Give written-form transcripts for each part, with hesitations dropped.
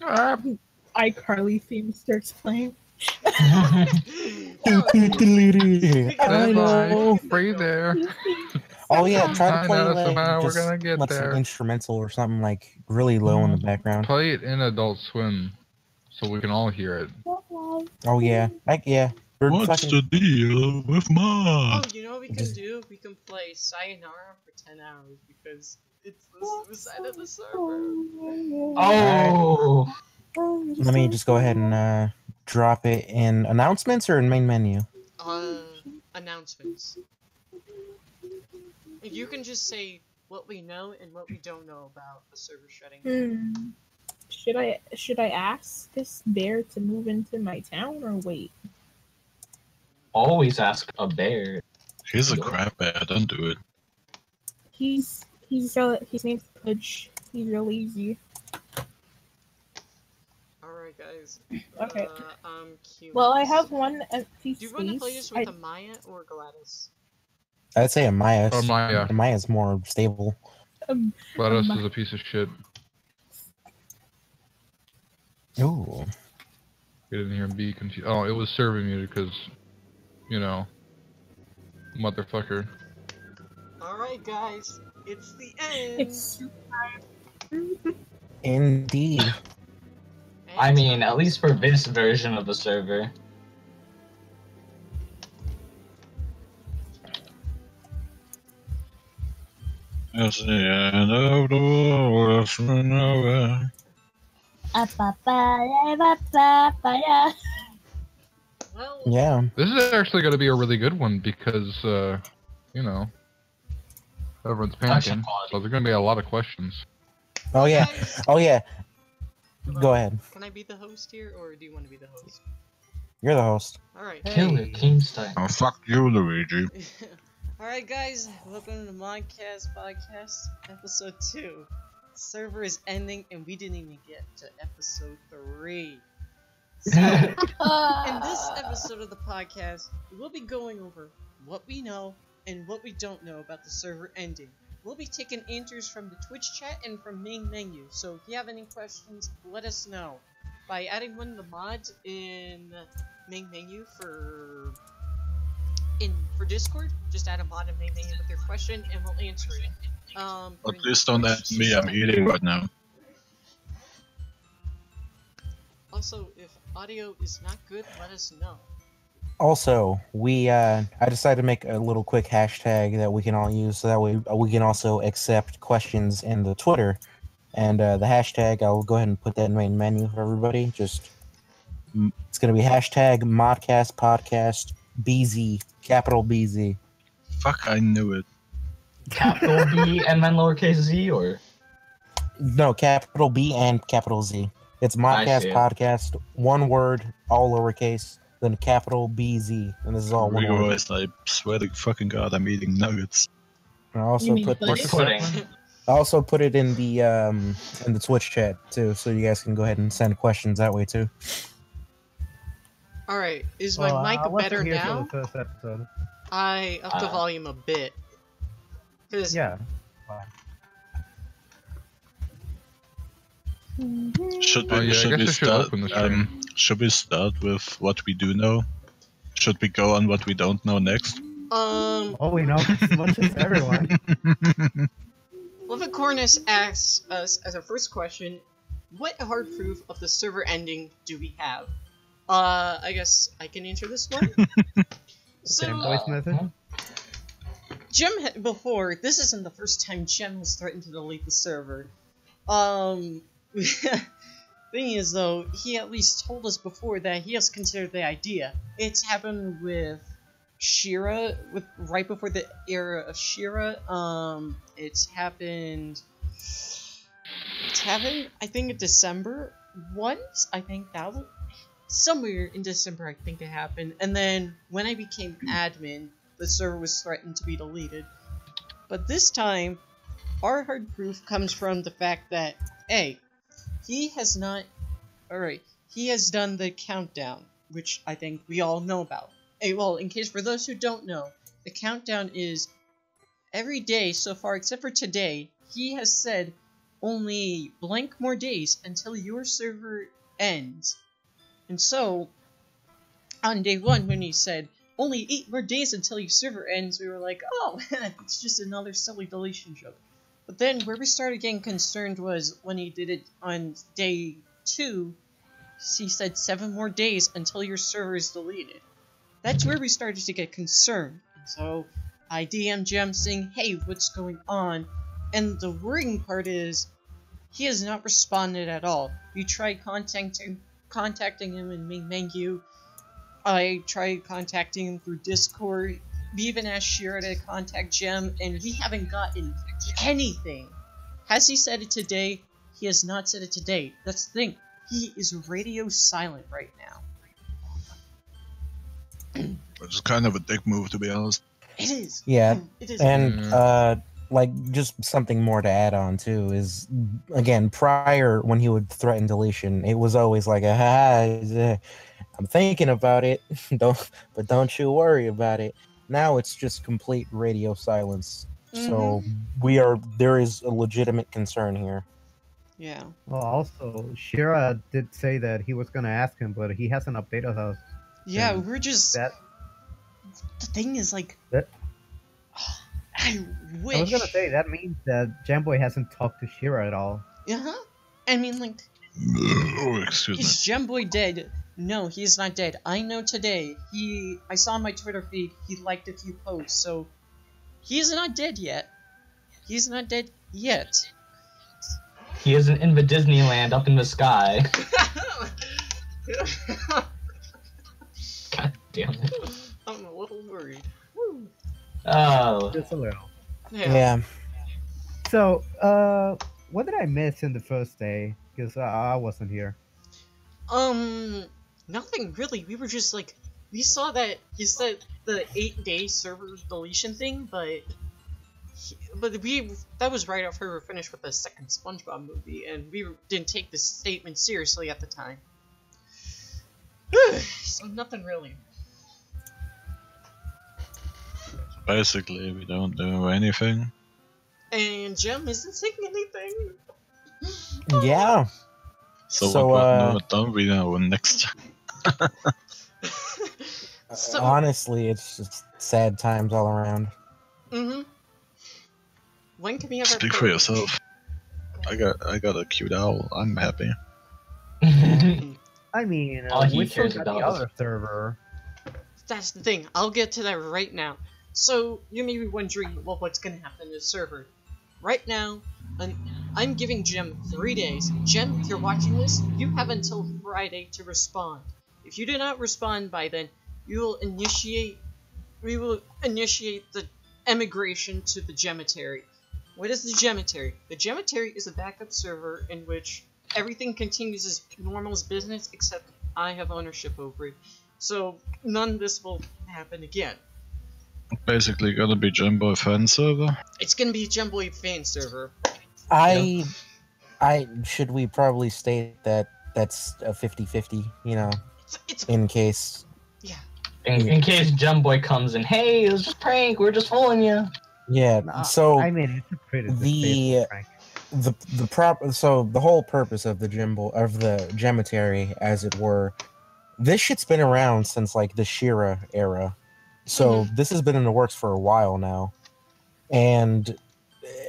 iCarly theme starts playing. I know. Free there. Oh yeah, try to I play know, like somehow we're just gonna get like there. some instrumental or something like really low in the background. Play it in Adult Swim, so we can all hear it. Oh yeah, Bird What's fucking- the deal with Oh, mod? you know what we can do? We can play Sayonara for 10 hours because it's the side of the server. Oh, Let me just go ahead and drop it in announcements or in main menu. Announcements. You can just say what we know and what we don't know about the server shutting. Should I ask this bear to move into my town or wait? always ask a bear. He's a crap bear, don't do it. His name's Pudge. He's real easy. Alright, guys. Okay. Curious. Well, I have one empty Do you space. want to play this with Amaya or Gladys? I'd say Amaya. Amaya. Amaya's more stable. Gladys is a piece of shit. Ooh. Get in here and be confused. Oh, it was serving muted because, you know, motherfucker. Alright, guys. It's the end. It's Indeed. I mean, at least for this version of the server. It's the end of the world for nowhere. Well, Yeah. This is actually going to be a really good one because, you know, everyone's panicking. So there's going to be a lot of questions. Oh yeah. guys, Oh yeah. Go ahead. Can I be the host here, or do you want to be the host? You're the host. Alright. Killer Kingstein. Oh, fuck you, Luigi. Alright, guys, welcome to MODCAST PODCAST, episode 2. The server is ending, and we didn't even get to episode 3. So, in this episode of the podcast, we'll be going over what we know and what we don't know about the server ending. We'll be taking answers from the Twitch chat and from main menu, so if you have any questions, let us know. By adding one of the mods in main menu for Discord, just add a mod in main menu with your question and we'll answer it. But please don't add me, I'm eating right now. Also, if audio is not good, let us know. Also, I decided to make a little quick hashtag that we can all use, so that way we can also accept questions in the Twitter. And the hashtag, I'll go ahead and put that in main menu for everybody. It's gonna be hashtag MODCAST PODCAST BZ, capital BZ. Fuck, I knew it. Capital B and then lowercase z, or? No, capital B and capital Z. It's I MODCAST see it. PODCAST, one word, all lowercase, then capital BZ, and this is all one word. Otherwise, I swear to fucking god, I'm eating nuggets. And I also You mean put pudding? Pudding. I also put it in the Twitch chat too, so you guys can go ahead and send questions that way too. Alright, is my mic better now? For the first episode. I upped the volume a bit. Cause Yeah. Should Oh, we, yeah, I should, guess we I should start, open the stream. should we start with what we do know? Should we go on what we don't know next? Oh, we know as much as everyone. Cornus asks us as our first question, what hard proof of the server ending do we have? I guess I can answer this one. Same voice method. Gem before, this isn't the first time Gem has threatened to delete the server. Thing is though, he at least told us before that he has considered the idea. It's happened with Shira, right before the era of Shira. It's happened, I think in December once. I think that was somewhere in December. I think it happened, and then when I became admin, the server was threatened to be deleted. But this time, our hard proof comes from the fact that he has not. Alright, he has done the countdown, which I think we all know about. Well, in case for those who don't know, the countdown is every day so far, except for today, he has said only blank more days until your server ends. And so, on day 1, when he said, only 8 more days until your server ends, we were like, oh, it's just another silly deletion joke. But then, where we started getting concerned was when he did it on day 2, he said 7 more days until your server is deleted. That's where we started to get concerned. So, I DM'd Gem saying, hey, what's going on? And the worrying part is, he has not responded at all. We tried contacting him in main menu. I tried contacting him through Discord. We even asked Shira to contact Gem, and we haven't gotten anything. Has he said it today? He has not said it today. That's the thing. He is radio silent right now. Which is kind of a dick move, to be honest. It is. Yeah, It is. and like just something more to add on too is, again, prior when he would threaten deletion, it was always like I'm thinking about it, don't you worry about it. Now it's just complete radio silence. So there is a legitimate concern here. Yeah. Well, also, Shira did say that he was going to ask him, but he hasn't updated us. Yeah, And we're just... That, The thing is, like... That- I wish... I was going to say, that means that Jamboy hasn't talked to Shira at all. Uh-huh. I mean, like... Oh, excuse me. Is Gemboy dead? No, he's not dead. I know today. I saw on my Twitter feed, he liked a few posts, so... He's not dead yet. He's not dead yet. He isn't in the Disneyland up in the sky. God damn it. I'm a little worried. Oh. Just a little. Yeah. So, what did I miss in the first day? Because I wasn't here. Nothing really. We were just like, we saw that he said the 8-day server deletion thing, but that was right after we were finished with the second SpongeBob movie, and we didn't take this statement seriously at the time. So nothing really. Basically, we don't do anything. And Gem isn't saying anything. Yeah. So what don't we know next time? So, Honestly, it's just sad times all around. when can we have our Speak for party? yourself. I got a cute owl. I'm happy. I mean, All he we still cares got about the is- other server. That's the thing. I'll get to that right now. So, you may be wondering, well, what's going to happen to the server. Right now, I'm giving Gem 3 days. Gem, if you're watching this, you have until Friday to respond. If you do not respond by then, we will initiate the emigration to the Gemitary. What is the Gemitary? The Gemitary is a backup server in which everything continues as normal as business, except I have ownership over it. So, none of this will happen again. Basically, gonna be Jumbo fan server. It's gonna be a Gemboy fan server. Should we probably state that that's a 50-50, It's in case. yeah. In case Jumboy comes in, hey, it was just a prank, we're just fooling you. Yeah, Nah, so I mean, it's a pretty the- prank. so the whole purpose of the Gemitary, as it were, this shit's been around since like the Shira era. So this has been in the works for a while now. And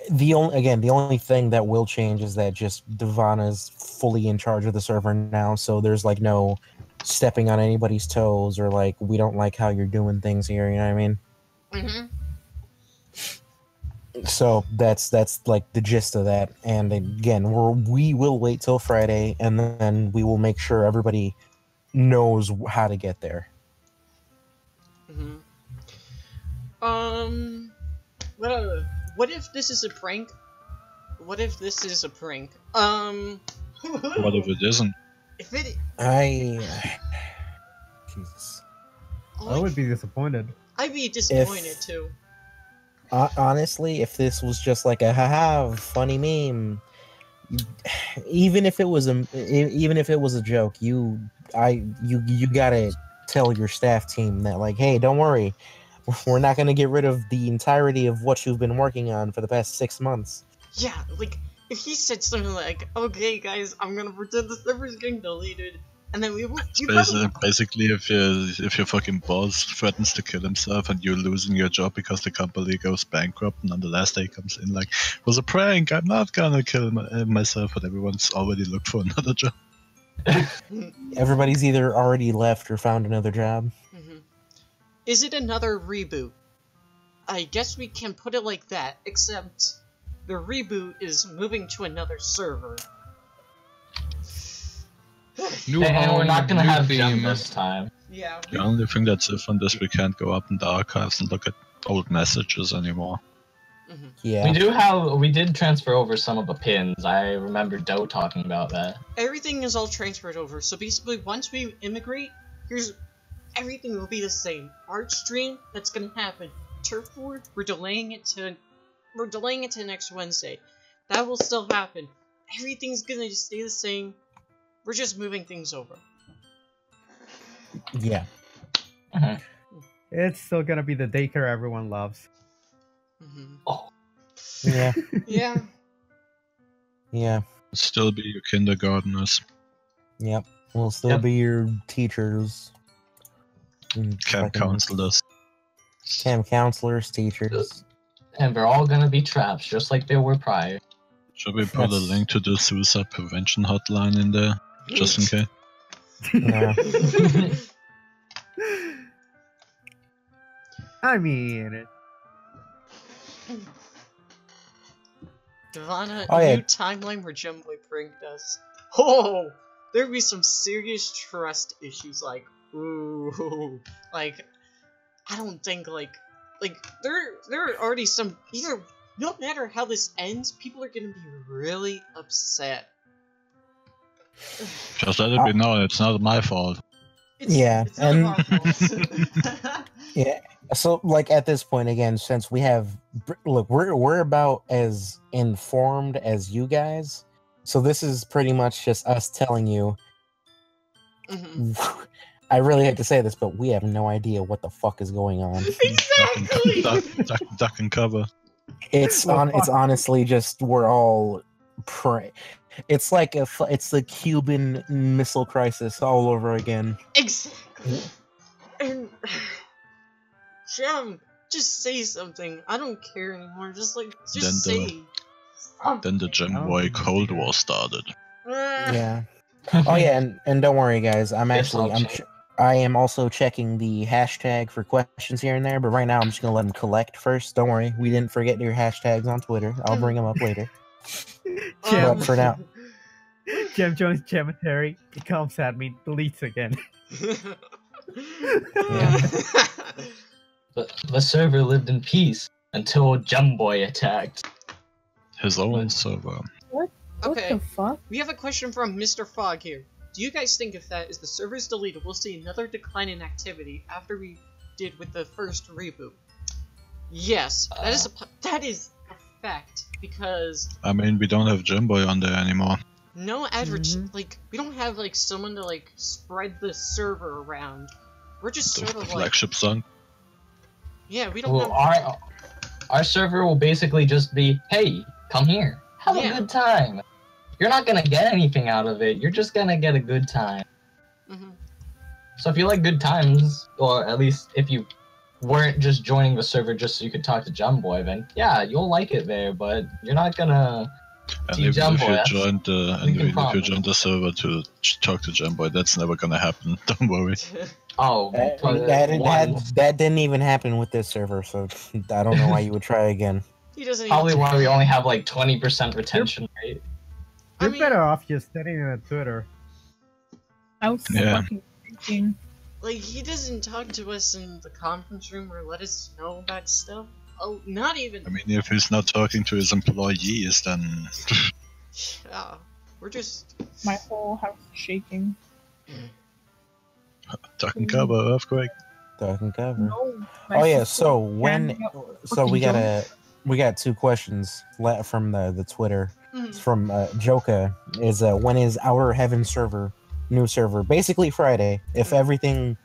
the only thing that will change is that just Devana's fully in charge of the server now, so there's like no stepping on anybody's toes or like we don't like how you're doing things here, you know what I mean? So that's like the gist of that. And again, we will wait till Friday, and then we will make sure everybody knows how to get there. What if this is a prank? What if this is a prank? What if it isn't? If it, Jesus. I would be disappointed. I'd be disappointed too. Honestly, if this was just like a haha funny meme, even if it was a joke, you gotta tell your staff team that, like, hey, don't worry, we're not gonna get rid of the entirety of what you've been working on for the past 6 months. Yeah, like if he said something like, "Okay, guys, I'm gonna pretend the server's getting deleted," and then we Basically, if your fucking boss threatens to kill himself and you're losing your job because the company goes bankrupt, and on the last day comes in like, "It was a prank. I'm not gonna kill myself," but everyone's already looked for another job. Everybody's either already left or found another job. Is it another reboot? I guess we can put it like that, except the reboot is moving to another server. New And home, we're not gonna new have theme. Gem this time. Yeah. The only thing that's different is we can't go up in the archives and look at old messages anymore. Yeah. We did transfer over some of the pins. I remember Doe talking about that. Everything is all transferred over, so basically once we immigrate, everything will be the same. Art stream, that's gonna happen. Turf War, we're delaying it to next Wednesday. That will still happen. Everything's gonna just stay the same. We're just moving things over. Yeah. It's still gonna be the daycare everyone loves. Yeah. Yeah. Yeah. Still be your kindergartners. Yep. We'll still be your teachers. Camp counselors. Camp counselors, teachers. And they're all gonna be traps, just like they were prior. Should we put a link to the suicide prevention hotline in there, just in case? Yeah. I mean, Devana, Oh, yeah. new timeline where Jumboy pranked us. Oh, there'd be some serious trust issues. Like, ooh, like, I don't think there are already some. Either no matter how this ends, people are gonna be really upset. Just let it be known, it's not my fault. It's not and- our fault. Yeah. So, like, at this point, again, since we have, look, we're about as informed as you guys. So this is pretty much just us telling you. I really hate to say this, but we have no idea what the fuck is going on. Exactly. Duck and cover. It's honestly just we're all It's like it's the Cuban Missile Crisis all over again. Exactly. And Gem, just say something. I don't care anymore. Just say. Then the Gem Boy Cold War started. Yeah. Oh yeah, and don't worry, guys. I am also checking the hashtag for questions here and there, but right now I'm just gonna let them collect first. Don't worry, we didn't forget your hashtags on Twitter. I'll bring them up later. But for now, Gem joins Cemetery, becomes admin, deletes again. The server lived in peace until Jumboy attacked. His own server. What Okay, the fuck? we have a question from Mr. Fogg here. Do you guys think if that is the server's deleted, we'll see another decline in activity after we did with the first reboot? Yes, that is a fact, because I mean, we don't have Gem Boy on there anymore. no we don't have someone to spread the server around. We're just The sort of flagship song. yeah, we don't Well, have. our server will basically just be, hey, come here, have Yeah. a good time. You're not gonna get anything out of it. You're just gonna get a good time. So if you like good times, or at least if you weren't just joining the server just so you could talk to Jumboy, then yeah, you'll like it there. But you're not gonna. And See even Gem if Boy, you that's- joined the we can the server to talk to Gem Boy, that's never gonna happen. Don't worry. Oh, that didn't even happen with this server, so I don't know why you would try again. He doesn't. probably even why we only have 20% retention rate. You're I mean- better off just sitting on Twitter. I was Yeah. fucking thinking. he doesn't talk to us in the conference room or let us know about stuff. Oh, not even. I mean, if he's not talking to his employees, then Yeah, we're just. My whole house is shaking. duck and cover, earthquake. Duck and cover. No. Oh yeah, so when fucking we got two questions from the Twitter. Mhm. It's from Joka. Is when is Outer Heaven new server? Basically Friday. If everything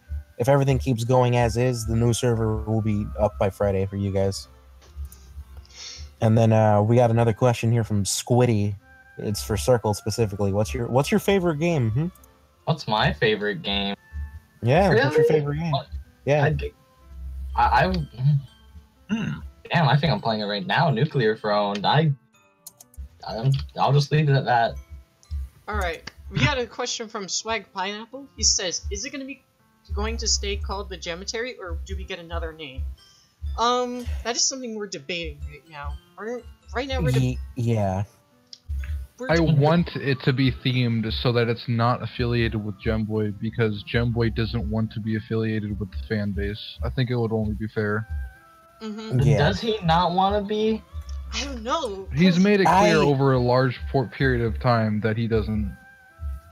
keeps going as is, the new server will be up by Friday for you guys. And then we got another question here from Squiddy. It's for Circle specifically. What's your favorite game? Hmm? What's my favorite game? Yeah, Really? what's your favorite game? Yeah. Damn, I think I'm playing it right now. Nuclear Throne. I'll just leave it at that. Alright, we got a question from Swag Pineapple. He says, is it going to stay called the Gemetary, or do we get another name? That is something we're debating right now. Right now we're yeah. I want it to be themed so that it's not affiliated with Gemboy, because Gemboy doesn't want to be affiliated with the fan base. I think it would only be fair. Mm-hmm. Yeah. Does he not want to be? I don't know. He's made it clear over a large period of time that he doesn't.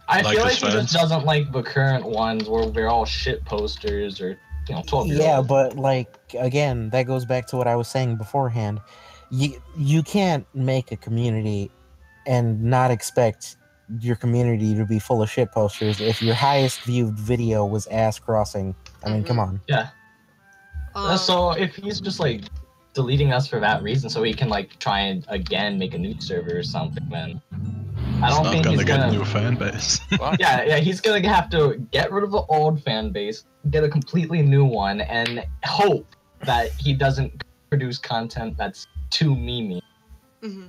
I feel like he just doesn't like the current ones where they're all shit posters or 12-year-olds. Yeah, but like again, that goes back to what I was saying beforehand. You can't make a community and not expect your community to be full of shit posters if your highest viewed video was ass crossing. I mean, come on. Yeah. So if he's just like deleting us for that reason, so he can like try and again make a new server or something, then I don't think he's gonna get a new fan base. yeah, he's gonna have to get rid of the old fan base, get a completely new one, and hope that he doesn't produce content that's too memey. Mm-hmm.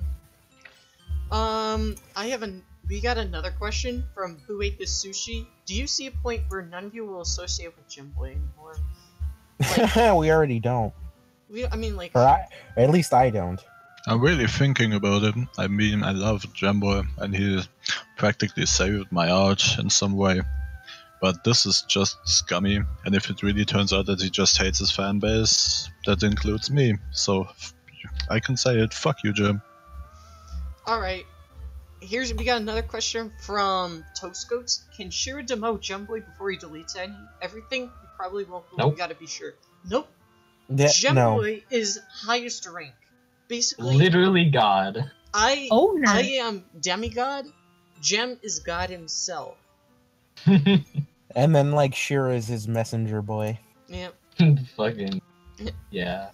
We got another question from Who Ate This Sushi. Do you see a point where none of you will associate with Gemboy anymore? Like, we already don't. Or at least I don't. I'm really thinking about it. I mean, I love Jamboy, and he practically saved my art in some way. But this is just scummy, and if it really turns out that he just hates his fan base, that includes me. So I can say it. Fuck you, Jim. Alright. We got another question from Toastgoats. Can Shira demote Gemboy before he deletes everything? He probably won't, but nope. We gotta be sure. Nope. Gemboy is highest rank. Basically, literally God. I am demigod. Gem is God himself. And then like Shira is his messenger boy. Yep. Fucking yeah.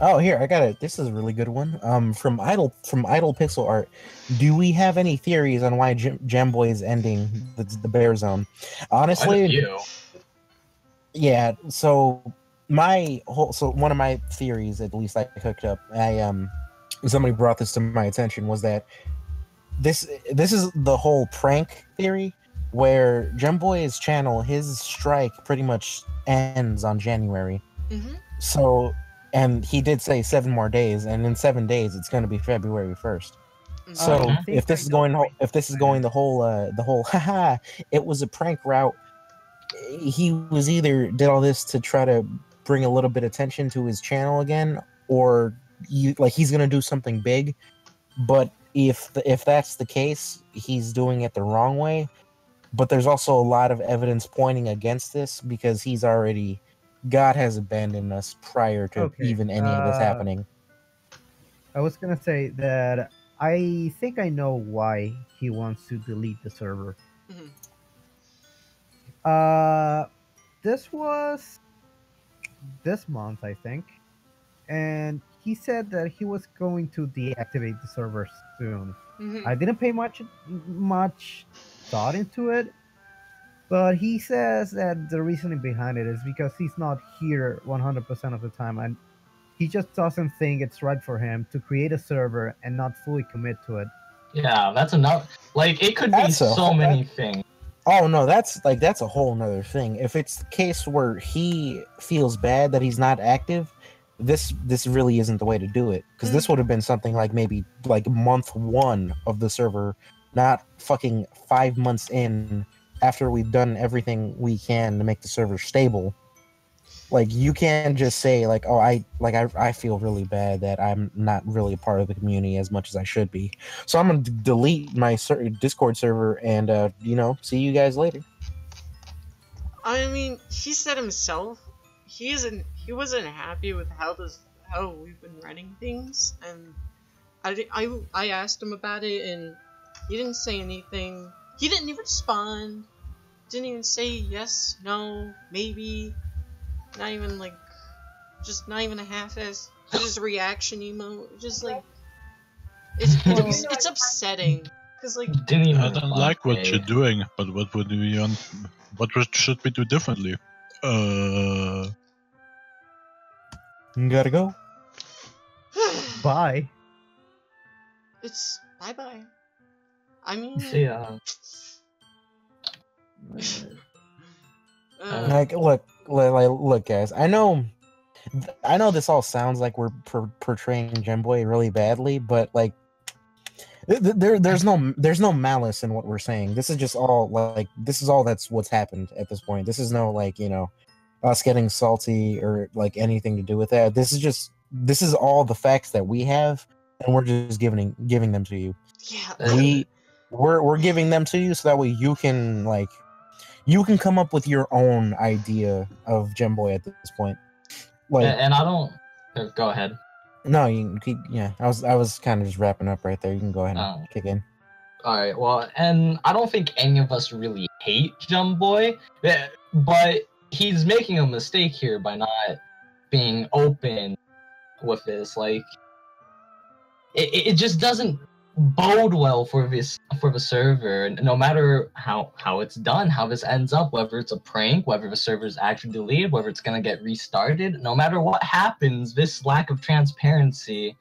Oh, here I got it. This is a really good one. From Idle Pixel Art. Do we have any theories on why Gemboy is ending the Bear Zone? Honestly, yeah. So one of my theories, at least I cooked up. Somebody brought this to my attention, was that this is the whole prank theory, where Gemboy's channel, his strike pretty much ends on January. Mm-hmm. So. And he did say 7 more days, and in 7 days it's going to be February 1st. So if this is going the whole haha, it was a prank route. He was either did all this to try to bring a little bit of attention to his channel again, or he's going to do something big. But if that's the case, he's doing it the wrong way. But there's also a lot of evidence pointing against this, because God has abandoned us prior to even any of this happening. I was gonna say that I think I know why he wants to delete the server. Mm-hmm. This was this month, I think, and he said that he was going to deactivate the server soon. Mm-hmm. I didn't pay much thought into it. But he says that the reasoning behind it is because he's not here 100% of the time, and he just doesn't think it's right for him to create a server and not fully commit to it. Yeah, that's enough. Like, it could be so many things. Oh no, that's a whole nother thing. If it's the case where he feels bad that he's not active, this really isn't the way to do it. Because this would have been something like maybe like month 1 of the server, not fucking 5 months in. After we've done everything we can to make the server stable. Like, you can't just say like, oh, I feel really bad that I'm not really a part of the community as much as I should be, so I'm gonna delete my Discord server and see you guys later. I mean, he said himself he wasn't happy with how we've been running things, and I asked him about it, and he didn't say anything. He didn't even respond. Didn't even say yes, no, maybe. Not even like just not even a half-ass, just reaction emote, just like it's upsetting because like I don't like what you're doing, but what should we do differently? Gotta go. Bye. It's bye. I mean, See ya. Like, look, guys. I know this all sounds like we're portraying Gemboy really badly, but like, there's no malice in what we're saying. This is just all that's what's happened at this point. This is no like us getting salty or like anything to do with that. This is all the facts that we have, and we're just giving them to you. Yeah. We're giving them to you so that way you can come up with your own idea of Gemboy at this point. Like, and I don't. Go ahead. No, you can keep. Yeah, I was kind of just wrapping up right there. You can go ahead and kick in. All right. Well, and I don't think any of us really hate Gemboy, but he's making a mistake here by not being open with this. Like, it just doesn't bode well for the server. No matter how it's done, how this ends up, whether it's a prank, whether the server's actually deleted, whether it's gonna get restarted, no matter what happens, this lack of transparency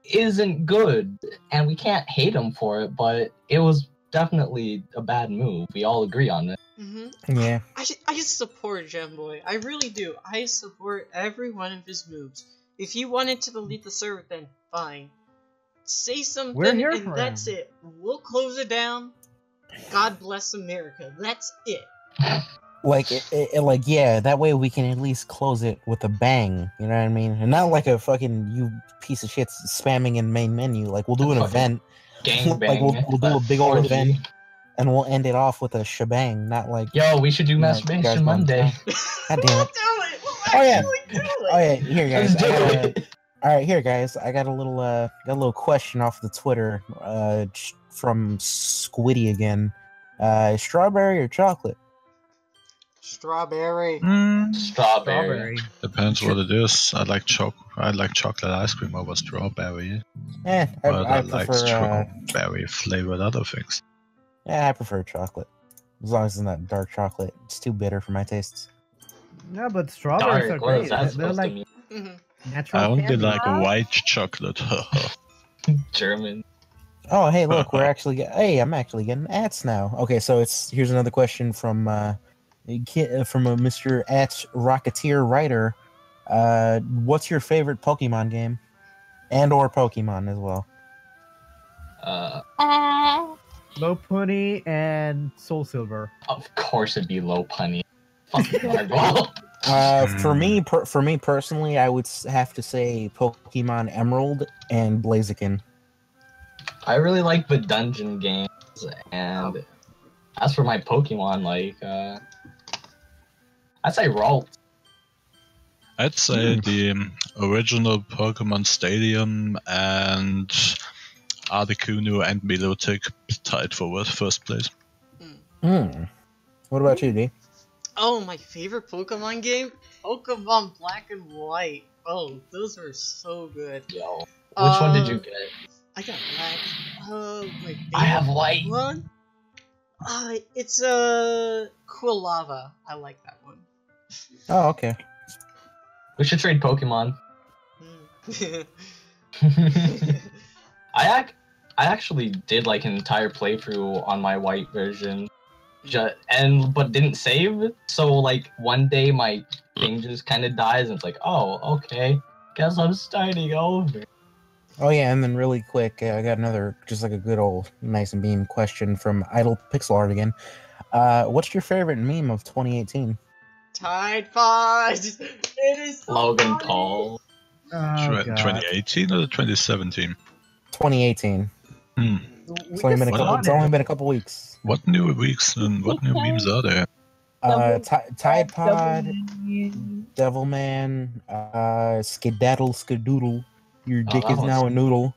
isn't good, and we can't hate him for it, but it was definitely a bad move. We all agree on it. Mm-hmm. Yeah. I support Gemboy. I really do. I support every one of his moves. If he wanted to delete the server, then fine. Say something, and that's it. We'll close it down. God bless America. That's it. Like, yeah, that way we can at least close it with a bang. You know what I mean? And not like a fucking you piece of shit spamming in main menu. Like, we'll do an event. Gang like, we'll do a big old event, and we'll end it off with a shebang. Not like, yo, we should do masturbation Monday. God damn it. Oh yeah. Here, guys. All right, here, guys. I got a little question off the Twitter from Squiddy again. Strawberry or chocolate? Strawberry. Strawberry. Depends what it is. I like chocolate ice cream over strawberry. I like prefer strawberry flavored other things. Yeah, I prefer chocolate. As long as it's not dark chocolate. It's too bitter for my tastes. No, but strawberries are great. They're like natural. I only candy. like white chocolate. German. Oh, hey, look, I'm actually getting ads now. Okay, so here's another question from a Mr. Rocketeer Writer. What's your favorite Pokemon game, and/or Pokemon as well? Lopunny and Soul Silver. Of course, it'd be Lopunny. Fucking For me personally, I would have to say Pokemon Emerald and Blaziken. I really like the dungeon games, and as for my Pokemon, like, I'd say Ralt. I'd say the original Pokemon Stadium and Articuno and Milotic tied for first place. What about you, D? Oh, my favorite Pokemon game? Pokemon Black and White. Oh, those were so good. Yo, which one did you get? I got Black. My favorite I have White. one? It's Quilava. I like that one. Oh, okay. We should trade Pokemon. I actually did like an entire playthrough on my White version, but didn't save. So like one day my thing just kind of dies, and it's like, oh, okay, guess I'm starting over. Oh yeah, and then really quick, I got another, just like a good old nice and beam question from Idle Pixel Art again. What's your favorite meme of 2018? Tide Pods. It is so Logan funny. Paul. Oh, 2018 or 2017? 2018. It's only been a couple weeks. What new weeks and what new memes are there? Tide Pod, Devilman, Skedaddle Skedoodle. Your dick is now a noodle.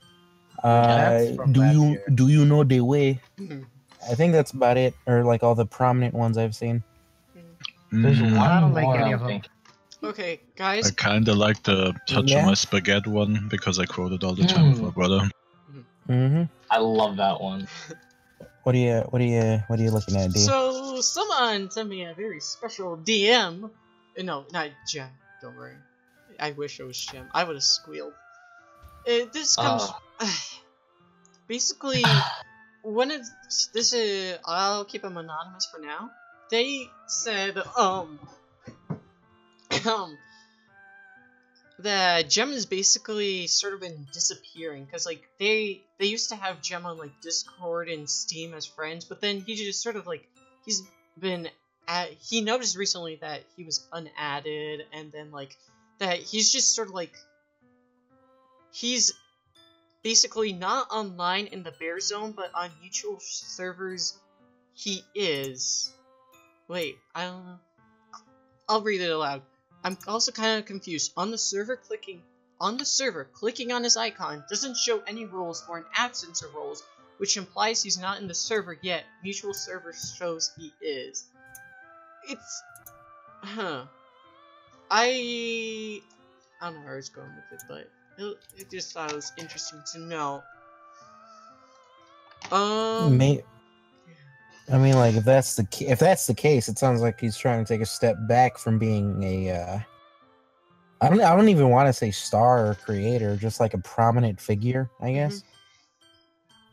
Do you know the way? I think that's about it, or like all the prominent ones I've seen. There's one I don't like more, any I of them. think. Okay, I guys. kinda like the touch Yeah. on my spaghetti one because I quote it all the time with my brother. Mm-hmm. I love that one. What are you looking at, D? So someone sent me a very special DM. No, not Gem. Don't worry. I wish it was Gem. I would have squealed. This comes basically one of this is. I'll keep them anonymous for now. They said that Gem has basically sort of been disappearing because like they used to have Gem on like Discord and Steam as friends, but then he just sort of like he's been he noticed recently that he was unadded, and then like that he's just sort of like he's basically not online in the bear zone, but on mutual servers he is. Wait, I don't know. I'll read it aloud. I'm also kind of confused. On the server, clicking on his icon doesn't show any roles or an absence of roles, which implies he's not in the server yet. Mutual server shows he is. It's... I don't know where I was going with it, but it just thought it was interesting to know. I mean, like if that's the case, it sounds like he's trying to take a step back from being a. I don't even want to say star or creator, just like a prominent figure, I guess.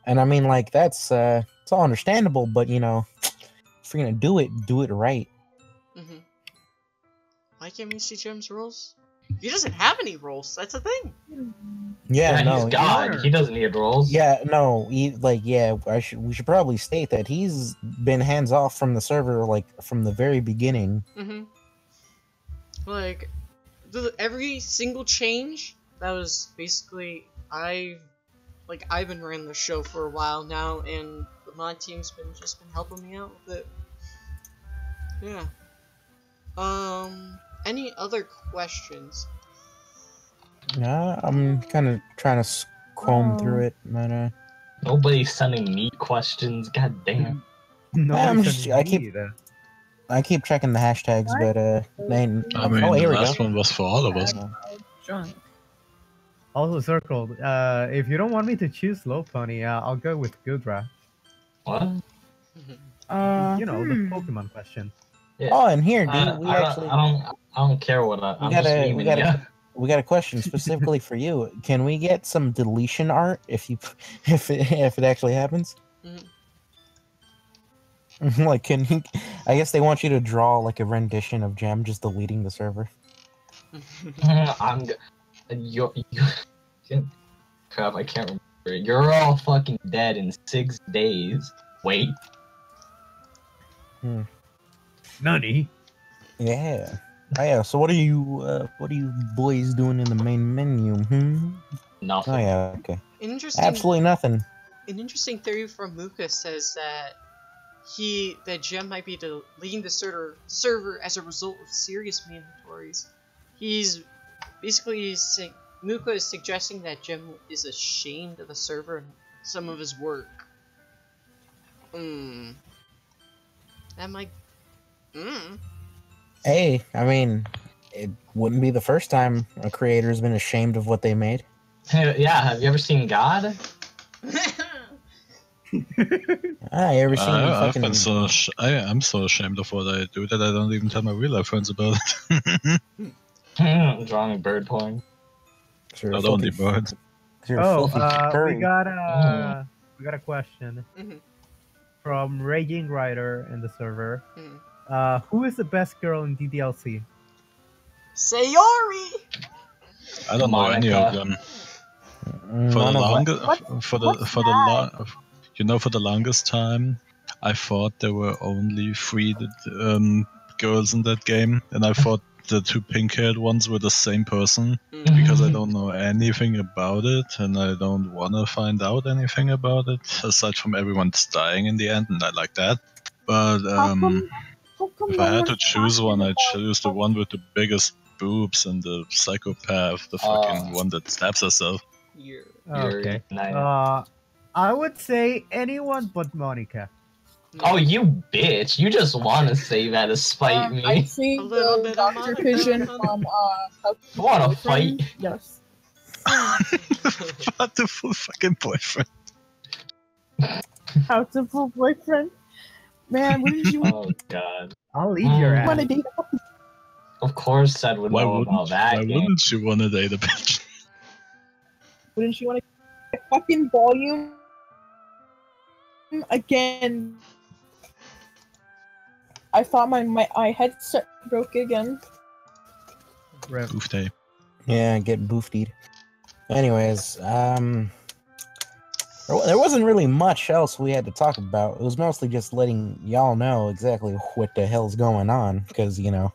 And I mean, like that's it's all understandable, but you know, if you're gonna do it right. Why can't we see Gem's roles? He doesn't have any roles. That's the thing. Yeah, no, he's God. He doesn't need roles. Yeah, no, we should probably state that he's been hands off from the server, like from the very beginning. Like, every single change that was basically I've been running the show for a while now, and the mod team's been helping me out with it. Yeah. Any other questions? Yeah, I'm kind of trying to comb through it, but nobody's sending me questions. God damn. I keep checking the hashtags, but the last one was for all of us. Also circled. If you don't want me to choose Low Pony, I'll go with Gudra. What? You know, the Pokemon question. Yeah. Oh, and here, dude, I don't care what we got a question specifically for you. Can we get some deletion art if it actually happens? Like, can you? I guess they want you to draw like a rendition of Gem just deleting the server. Crap, I can't remember. You're all fucking dead in 6 days. Wait. Nani? Yeah. Oh, yeah. So what are you boys doing in the main menu? Nothing. Oh yeah. Okay. Absolutely nothing. An interesting theory from Muka says that Gem might be deleting the server as a result of serious mandatories. He's basically Muka is suggesting that Gem is ashamed of the server and some of his work. That might. Hey, I mean, it wouldn't be the first time a creator's been ashamed of what they made. Yeah, have you ever seen God? I ever seen I'm so ashamed of what I do that I don't even tell my real life friends about it. I'm drawing a bird porn. Not only birds. We got a question from Raging Rider in the server. Who is the best girl in DDLC? Sayori! I don't know any of them. For the longest time, I thought there were only 3 girls in that game, and I thought the 2 pink-haired ones were the same person, because I don't know anything about it, and I don't want to find out anything about it, aside from everyone's dying in the end, and I like that. But if I had to choose one, I'd choose the one with the biggest boobs and the psychopath, the fucking one that stabs herself. Okay. I would say anyone but Monica. Oh, you bitch! You just want to say that to spite me. I see A little bit of Dr. Monica. Pigeon from You want to fight? Yes. Wonderful fucking boyfriend. How to pull boyfriend. Man, what did you Oh god. I'll eat your want to ass. date? Of course, Sed would know about that. Why game. wouldn't you want to date a bitch? Wouldn't you want to fucking volume again? I thought my headset broke again. Rip. Oof day. Yeah, get boofed. Anyways, there wasn't really much else we had to talk about. It was mostly just letting y'all know exactly what the hell's going on, because you know,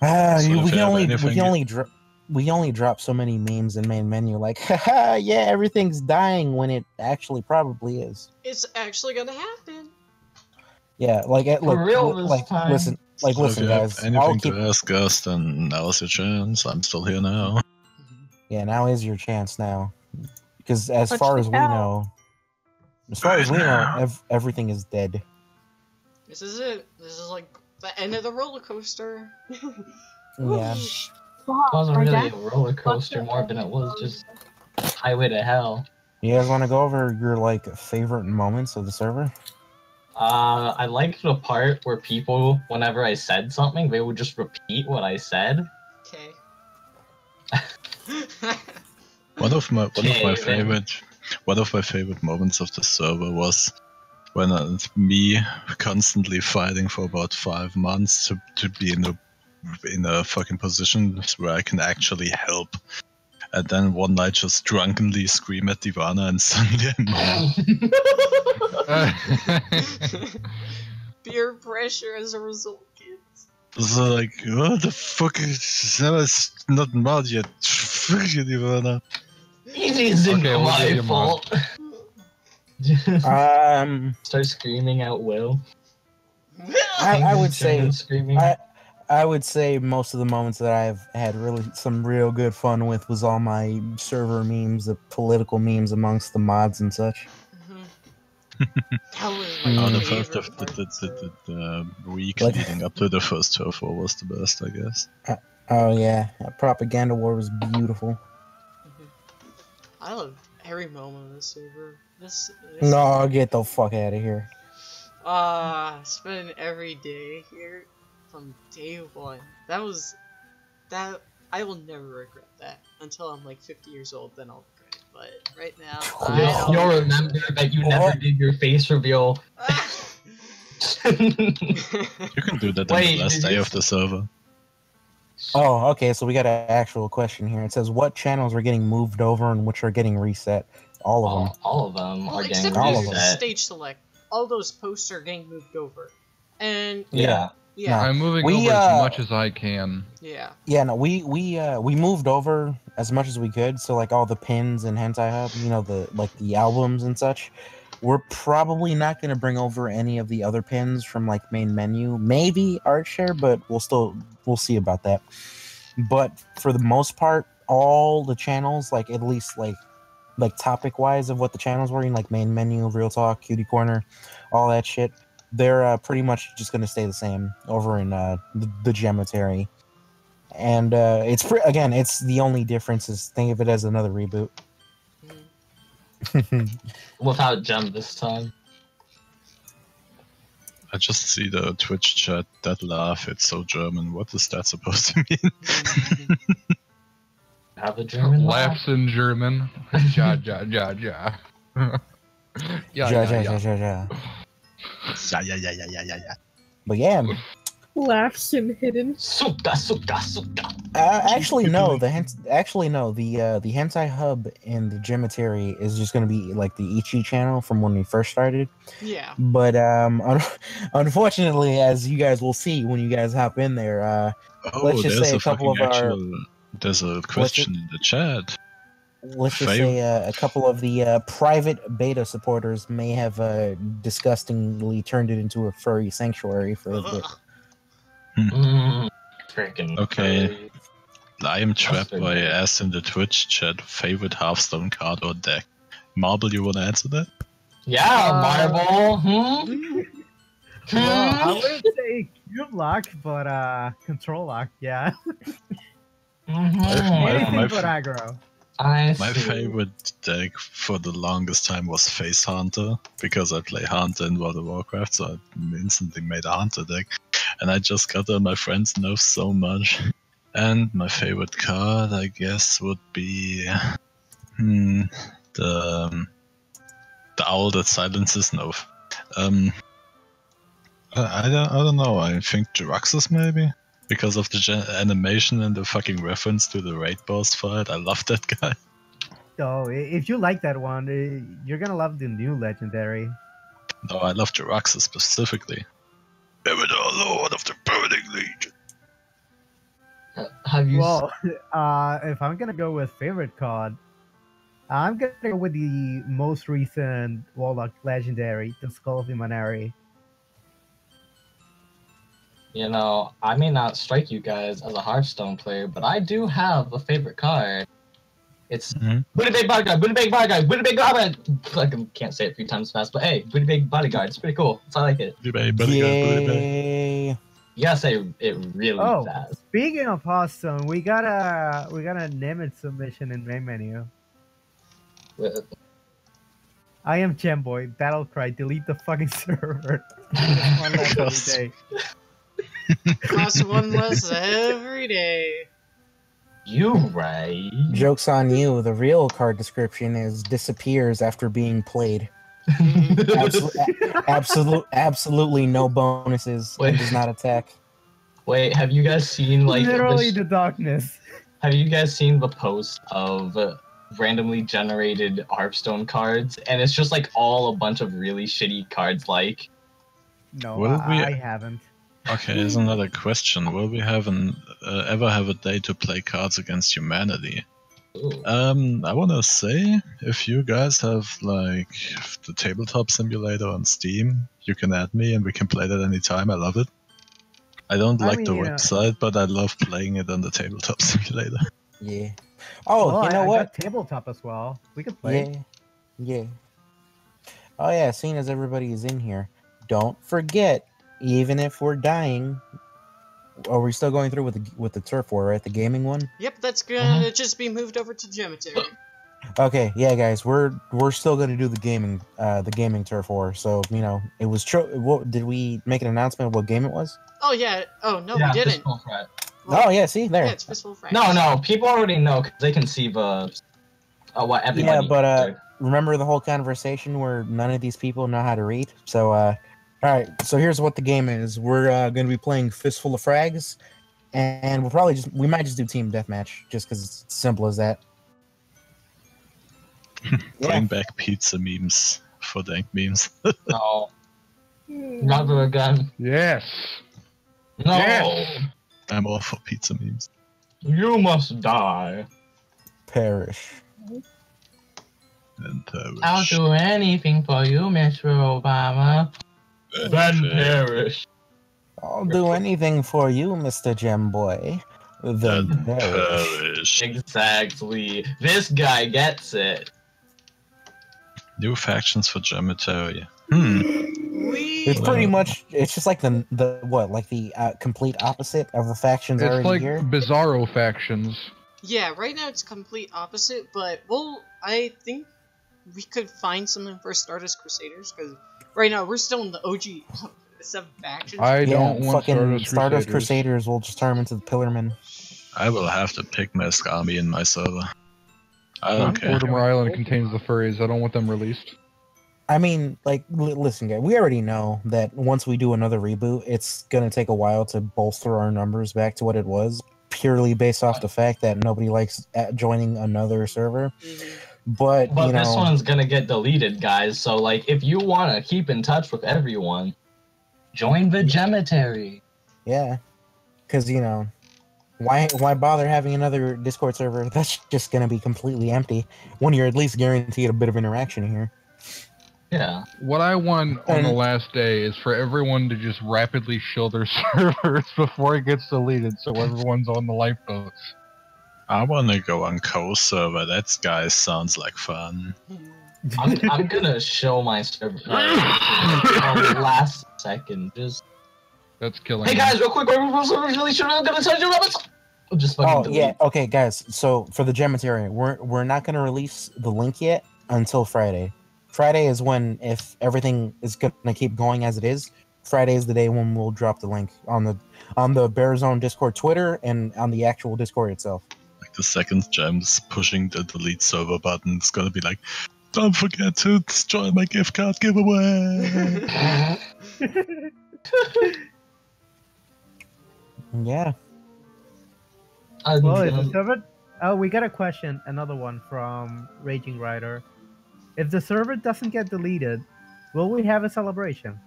So if we only drop so many memes in main menu, like, haha, yeah, everything's dying when it actually probably is. It's actually gonna happen. Yeah, like, look, real this like, time. listen, So if listen, you guys. have anything to ask us, then now's your chance. I'm still here now. Yeah, now is your chance now, because as Touch far the as we cow. know, everything is dead. This is it. This is like the end of the roller coaster. Yeah. Fuck, It wasn't my really a dad- roller coaster more than it was just highway to hell. You guys want to go over your like favorite moments of the server? I liked the part where people, whenever I said something, they would just repeat what I said. Okay. One of my Okay, favorite moments of the server was when me constantly fighting for about 5 months to be in a fucking position where I can actually help. And then one night just drunkenly scream at Divana and suddenly I'm Peer pressure as a result, kids. so like, what the fuck is that? It's not mad yet. Fuck you, Divana. It isn't Okay, we'll give my you mod. fault. Start screaming out Will. I would say Screaming. I would say most of the moments that I've had really some real good fun with was all my server memes, the political memes amongst the mods and such. That was my Oh, the favorite first part. the week Like- leading up to the first turf war was the best, I guess. Oh yeah, that propaganda war was beautiful. I love every moment of the server. This No, get the fuck out of here. spending every day here from day one. That I will never regret that until I'm like 50 years old. Then I'll regret it. But right now, I You'll don't. remember that you never did your face reveal. You can do that on Wait, the last did day you of the server. Oh, okay, so we got an actual question here. It says what channels are getting moved over and which are getting reset? All of them. All of them Well, are except getting for all of the them. reset. stage select. All those posts are getting moved over. And Yeah. yeah, I'm moving We, over as much as I can. yeah. Yeah, no, we moved over as much as we could. So like all the pins and Hentai Hub, you know, the albums and such. We're probably not going to bring over any of the other pins from like main menu. Maybe art share, but we'll see about that. But for the most part, all the channels, like at least like topic wise of what the channels were in, like main menu, real talk, cutie corner, all that shit, they're pretty much just going to stay the same over in the Gematary. And it's it's the only difference is think of it as another reboot. Without Gem this time. I just see the Twitch chat, that laugh, it's so German. What is that supposed to mean? Have a German laugh. Laughs in German. Ja, ja, ja, ja. Ja, Ja, ja, ja, ja. ja, ja. Yeah. But yeah, Laughs and hidden. Suka, suka, suka. actually no, the Hentai Hub and the Gematary is just going to be like the Ichi channel from when we first started. Yeah. But unfortunately, as you guys will see when you guys hop in there, let's just say a couple of our there's a question in the chat. let's just say a couple of the private beta supporters may have disgustingly turned it into a furry sanctuary for a bit. Freaking. Okay. I am trapped Mustard. by asked in the Twitch chat favorite Hearthstone card or deck. Marble, you wanna answer that? Yeah, marble. Well, I wouldn't say cube lock, but control lock. Yeah. Anything My but aggro. I My see. favorite deck for the longest time was Face Hunter, because I play Hunter in World of Warcraft, so I instantly made a Hunter deck. And I just got on my friends' nerves so much. And my favorite card, I guess, would be the owl that silences Nove. I don't know, I think Jiraxxus maybe? Because of the animation and the fucking reference to the raid boss fight. I love that guy. So if you like that one, you're gonna love the new legendary. No, I love Jiraxxus specifically. Evidar, Lord of the Burning Legion. Have you? Well, if I'm gonna go with favorite card, I'm gonna go with the most recent Warlock legendary, the Skull of Imanari. You know, I may not strike you guys as a Hearthstone player, but I do have a favorite card. It's Booty Big Bodyguard, Booty Big Bodyguard, Booty Big Bodyguard! I can't say it 3 times fast, but hey, Booty Big Bodyguard, it's pretty cool. So I like it. Booty Bay, Bodyguard, Booty Bay. You gotta say it really fast. Speaking of Hearthstone, we got a Nimitz submission in main menu. I am Gemboy, battle cry, delete the fucking server. One less every day. Cost one less every day. You right. Joke's on you. The real card description is disappears after being played. Absolutely no bonuses. And does not attack. Wait, have you guys seen like literally the darkness? Have you guys seen the post of randomly generated Hearthstone cards? And it's just like all a bunch of really shitty cards. Like, no, I haven't. Okay, here's another question. Will we have ever have a day to play Cards Against Humanity? I wanna say, if you guys have like the tabletop simulator on Steam, you can add me and we can play it at any time. I love it. I don't like the website, but I love playing it on the tabletop simulator. Yeah. Oh, well, you know I what? got tabletop as well. We could play. Yeah. Oh yeah, seeing as everybody is in here, don't forget, even if we're dying, are we still going through with the turf war, right? The gaming one? Yep, that's gonna just be moved over to Geometry. Okay, yeah, guys, we're still gonna do the gaming turf war. So it was true. Did we make an announcement of what game it was? Oh yeah. Oh no, we didn't. Fistful Frat. Oh yeah, see there. Yeah, it's Fistful Frat. No, people already know because they can see the what everybody. Yeah, but remember the whole conversation where none of these people know how to read. So all right, so here's what the game is. We're going to be playing Fistful of Frags, and we might just do team deathmatch, just because it's simple as that. Bring back pizza memes for dank memes. No. Never again. Yes. No. Yes. I'm all for pizza memes. You must die. Perish. And perish. I'll do anything for you, Mr. Obama. Then perish. I'll do anything for you, Mr. Gemboy. Then perish. Exactly. This guy gets it. New factions for Geometry. It's pretty much. It's just like the complete opposite of the factions It's already like here. Bizarro factions. Yeah, right now it's complete opposite, but I think we could find something for Stardust Crusaders, because right now we're still in the OG 7 factions. I don't want fucking Stardust Crusaders will just turn them into the Pillarmen. I will have to pick Mask Army in my server. I don't care. Mortimer Island contains the furries. I don't want them released. I mean, like, listen, guys, we already know that once we do another reboot, it's going to take a while to bolster our numbers back to what it was, purely based off the fact that nobody likes joining another server. But this one's going to get deleted, guys. So, like, if you want to keep in touch with everyone, join the Geometry. Yeah. Because, why bother having another Discord server that's just going to be completely empty when you're at least guaranteed a bit of interaction here? Yeah. What I want on the last day is for everyone to just rapidly shill their servers before it gets deleted, so everyone's on the lifeboats. I want to go on Coast server. That guy sounds like fun. I'm gonna show my server last second. Just That's killing. hey me. guys, real quick, I'm gonna tell you rabbits. Just fucking delete. Yeah, okay, guys. So for the Gematarian, we're not gonna release the link yet until Friday. Friday is when, if everything is gonna keep going as it is, Friday is the day when we'll drop the link on the Bear Zone Discord Twitter and on the actual Discord itself. Like the second Gem's pushing the delete server button, it's gonna be like, don't forget to join my gift card giveaway. Yeah. Well, if the server... Oh, we got a question. Another one from Raging Rider. If the server doesn't get deleted, will we have a celebration?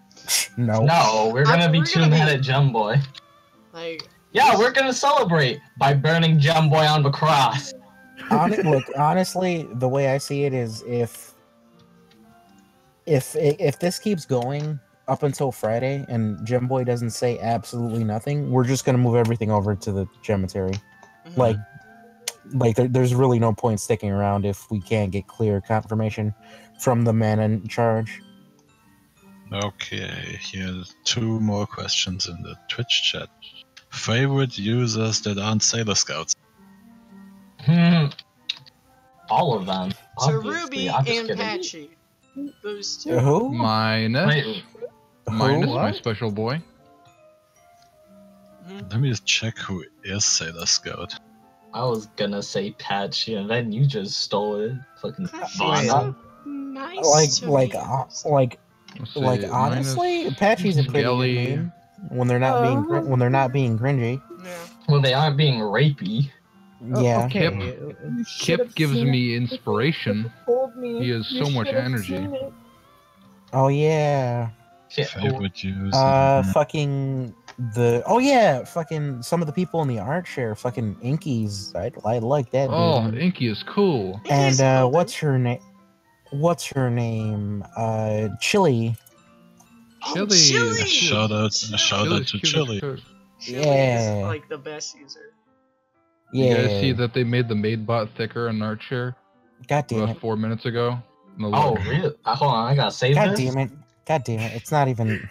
No, we're gonna be too mad at Gemboy. Like, yeah, we're gonna celebrate by burning Gemboy on the cross. Look, honestly, the way I see it is, if this keeps going up until Friday and Gemboy doesn't say absolutely nothing, we're just gonna move everything over to the Gematary. Like there's really no point sticking around if we can't get clear confirmation from the man in charge. Okay, here are 2 more questions in the Twitch chat. Favorite users that aren't Sailor Scouts? All of them. so Obviously. Ruby I'm just and kidding. Patchy. Those 2. Who? Minus Wait, my special boy. Let me just check who is Sailor Scout. I was gonna say Patchy, and then you just stole it. Fucking Patchy's Vana. nice to me. Let's see, Honestly, minus Apache's a pretty Skelly. good name when they're not being cringy. Yeah. When they aren't being rapey. Yeah. Okay. Kip gives me inspiration. He has so much energy. Oh yeah. Favorite user? Fucking some of the people in the art share, fucking Inkies. I like that. Oh, dude. Inky is cool. Inky's And cool, what's her name? Chili. Chili. Chili! Shout out to Chili. Chili Yeah. is like the best user. Yeah. You guys see that they made the MadeBot thicker in Art Share God damn about it. 4 minutes ago? No, Oh, look. really? Hold on, I gotta save God this. damn it. God damn it. It's not even.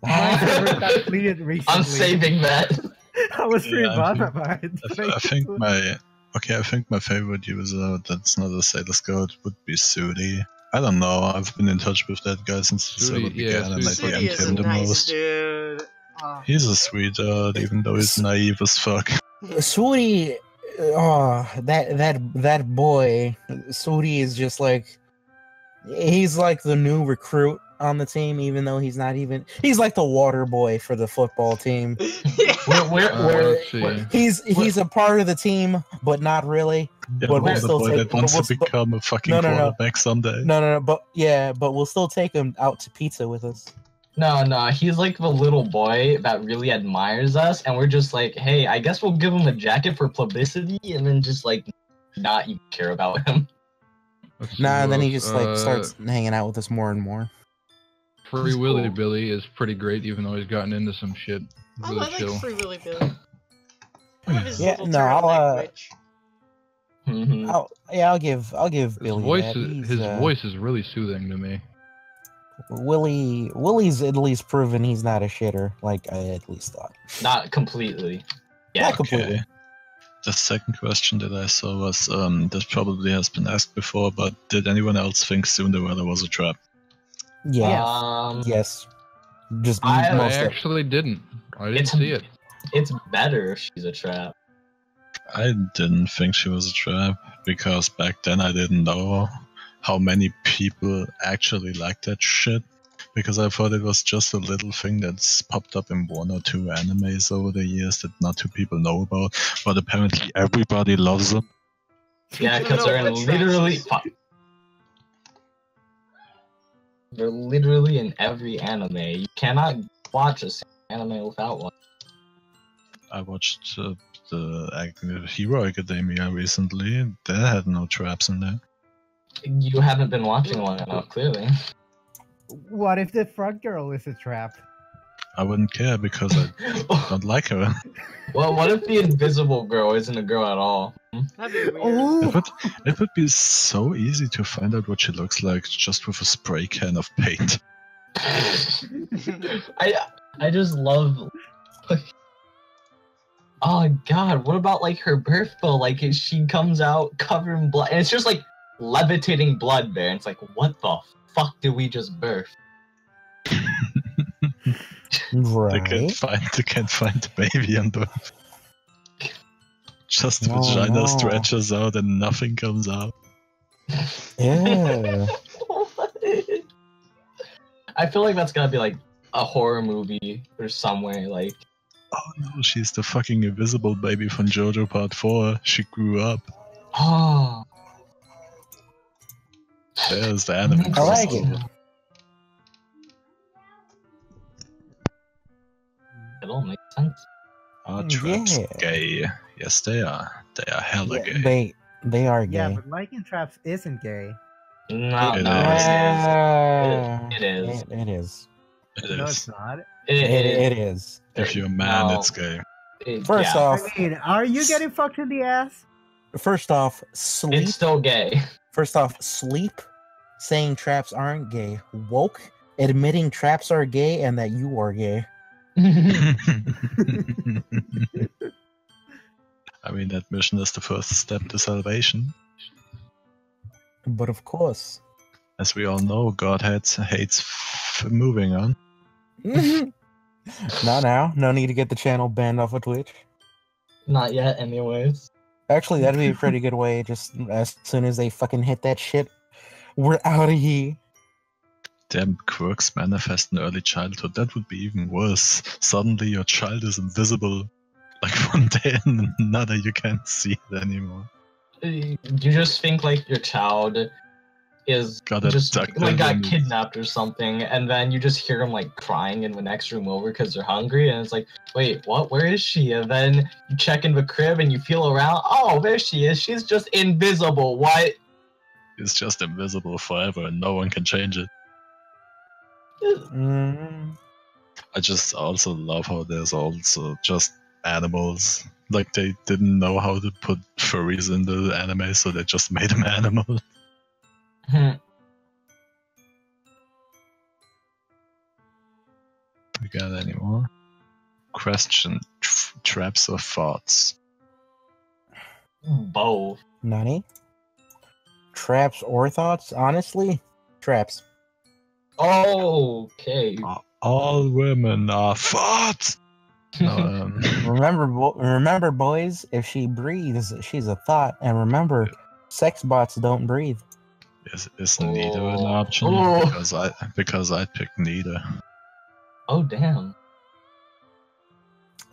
My server got deleted recently. I'm saving that. I was pretty Yeah, bothered by it. I think my favorite user that's not a Sailor Scout would be Sudi. I don't know, I've been in touch with that guy since the server began, and I Sudi's Sudi DM'd is a him the nice most. dude. He's a sweetheart, even though he's naive as fuck. Sudi. Oh, that boy. Sudi is just like. He's like the new recruit on the team, even though he's not even. He's like the water boy for the football team. Let's see. He's a part of the team, but not really. Yeah, But we'll the still boy take. that wants to become a fucking quarterback someday. No. But we'll still take him out to pizza with us. No, he's like the little boy that really admires us, and we're just like, hey, I guess we'll give him a jacket for publicity, and then just like not even care about him. Let's see Nah, who then he else. just like starts hanging out with us more and more. Free He's Willy cool. Billy is pretty great, even though he's gotten into some shit. I Really like chill. Free Willy Billy. I love his Yeah, little no, turtleneck witch. I'll give His Billy voice, that. his voice is really soothing to me. Willie's at least proven he's not a shitter, like I at least thought. Not completely. Yeah. Not completely. The second question that I saw was, this probably has been asked before, but did anyone else think Cinderella was a trap? Yeah. Yes. Just I most of actually didn't. I didn't It's- see it. It's better if she's a trap. I didn't think she was a trap, because back then I didn't know how many people actually liked that shit. Because I thought it was just a little thing that's popped up in 1 or 2 animes over the years that not too people know about, but apparently everybody loves them. Yeah, because they're in literally. They're literally in every anime. You cannot watch a single anime without one. I watched the Hero Academia recently. They had no traps in there. You haven't been watching long enough, clearly. What if the front girl is a trap? I wouldn't care because I don't like her. Well, what if the invisible girl isn't a girl at all? That'd be weird. Oh, It would be so easy to find out what she looks like just with a spray can of paint. I just love. Oh god, what about like her birth though? Like she comes out covered in blood, and it's just like levitating blood there. And it's like, what the fuck did we just birth? Right. They can't find the baby under. Just No, vagina no. stretches out and nothing comes out. Yeah. I feel like that's gotta be like a horror movie or somewhere. Like, Oh no, she's the fucking invisible baby from JoJo Part 4. She grew up. oh, There's the anime. I like it. It all makes sense. Are traps Yeah. gay? Yes, they are. They are hella Yeah, gay. they are yeah, gay. but liking traps isn't gay. No, It no, is. it is. It is. It No, is. it's not. It is. If you're a man, No. it's gay. First yeah, off, I mean, are you getting fucked in the ass? sleep. it's still gay. First off, sleep. Saying traps aren't gay. Woke. Admitting traps are gay and that you are gay. I mean, admission is the first step to salvation. But of course. As we all know, God hates moving on. Not now. No need to get the channel banned off of Twitch. Not yet, anyways. Actually, that'd be a pretty good way. Just as soon as they fucking hit that shit, we're out of here. Damn, quirks manifest in early childhood. That would be even worse. Suddenly your child is invisible. Like one day and another you can't see it anymore. You just think like your child is Got just abducted like got and- kidnapped or something, and then you just hear them like crying in the next room over because they're hungry, and it's like, wait, what? Where is she? And then you check in the crib and you feel around. Oh, there she is. She's just invisible. What? It's just invisible forever and no one can change it. Mm. I just also love how there's also just animals. Like they didn't know how to put furries in the anime, so they just made them animals. We got any more? Question: traps or thoughts? Both. Nani? Traps or thoughts? Honestly, traps. Oh, okay. All women are thoughts. Remember, boys. If she breathes, she's a thought. And remember, sex bots don't breathe. Is neither an option? Oh. Because I'd pick neither. Oh, damn.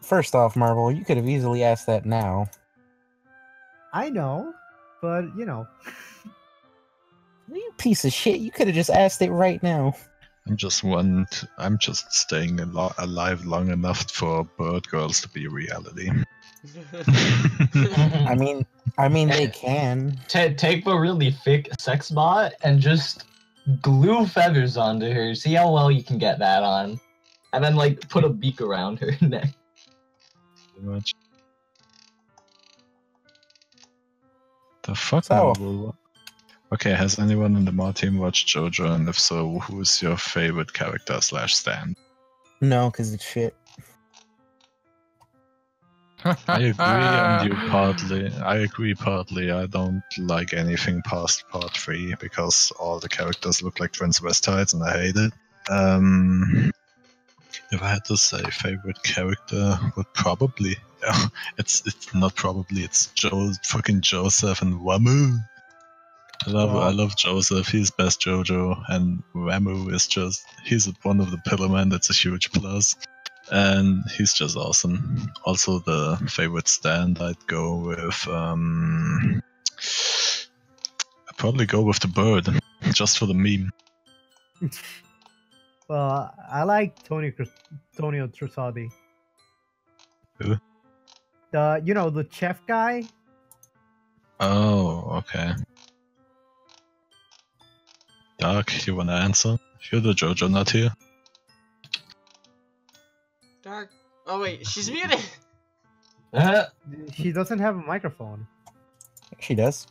First off, Marvel, you could have easily asked that now. I know, but you know. You piece of shit. You could have just asked it right now. I'm just staying alive long enough for bird girls to be reality. I mean, they can. Take a really thick sex bot and just glue feathers onto her. See how well you can get that on. And then, like, put a beak around her neck. Pretty much. The fuck? So- Okay, has anyone in the mod team watched JoJo? And if so, who's your favorite character / stand? No, because it's shit. I agree on you partly. I agree partly. I don't like anything past part 3 because all the characters look like transvestites and I hate it. If I had to say favorite character, would probably it's not probably, it's fucking Joseph and Wamu. I love Joseph. He's best JoJo, and Wamu is he's one of the Pillarmen. That's a huge plus. And he's just awesome. Also, the favorite stand, I'd go with. I'd probably go with the bird, just for the meme. Well, I like Tonio Trusadi. Who? The chef guy. Oh, okay. Dark, you wanna answer? You're the JoJo nut here. Oh wait, she's muted. She doesn't have a microphone. She does.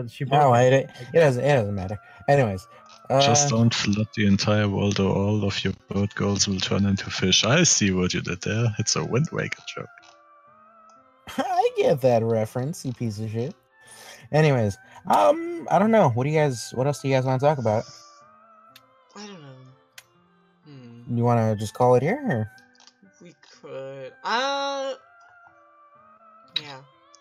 She No, broke it doesn't matter. Anyways, Just don't flood the entire world or all of your boat goals will turn into fish. I see what you did there. It's a Wind Waker joke. I get that reference, you piece of shit. Anyways, I don't know. What else do you guys want to talk about? I don't know. You want to just call it here? Or? We could. Yeah.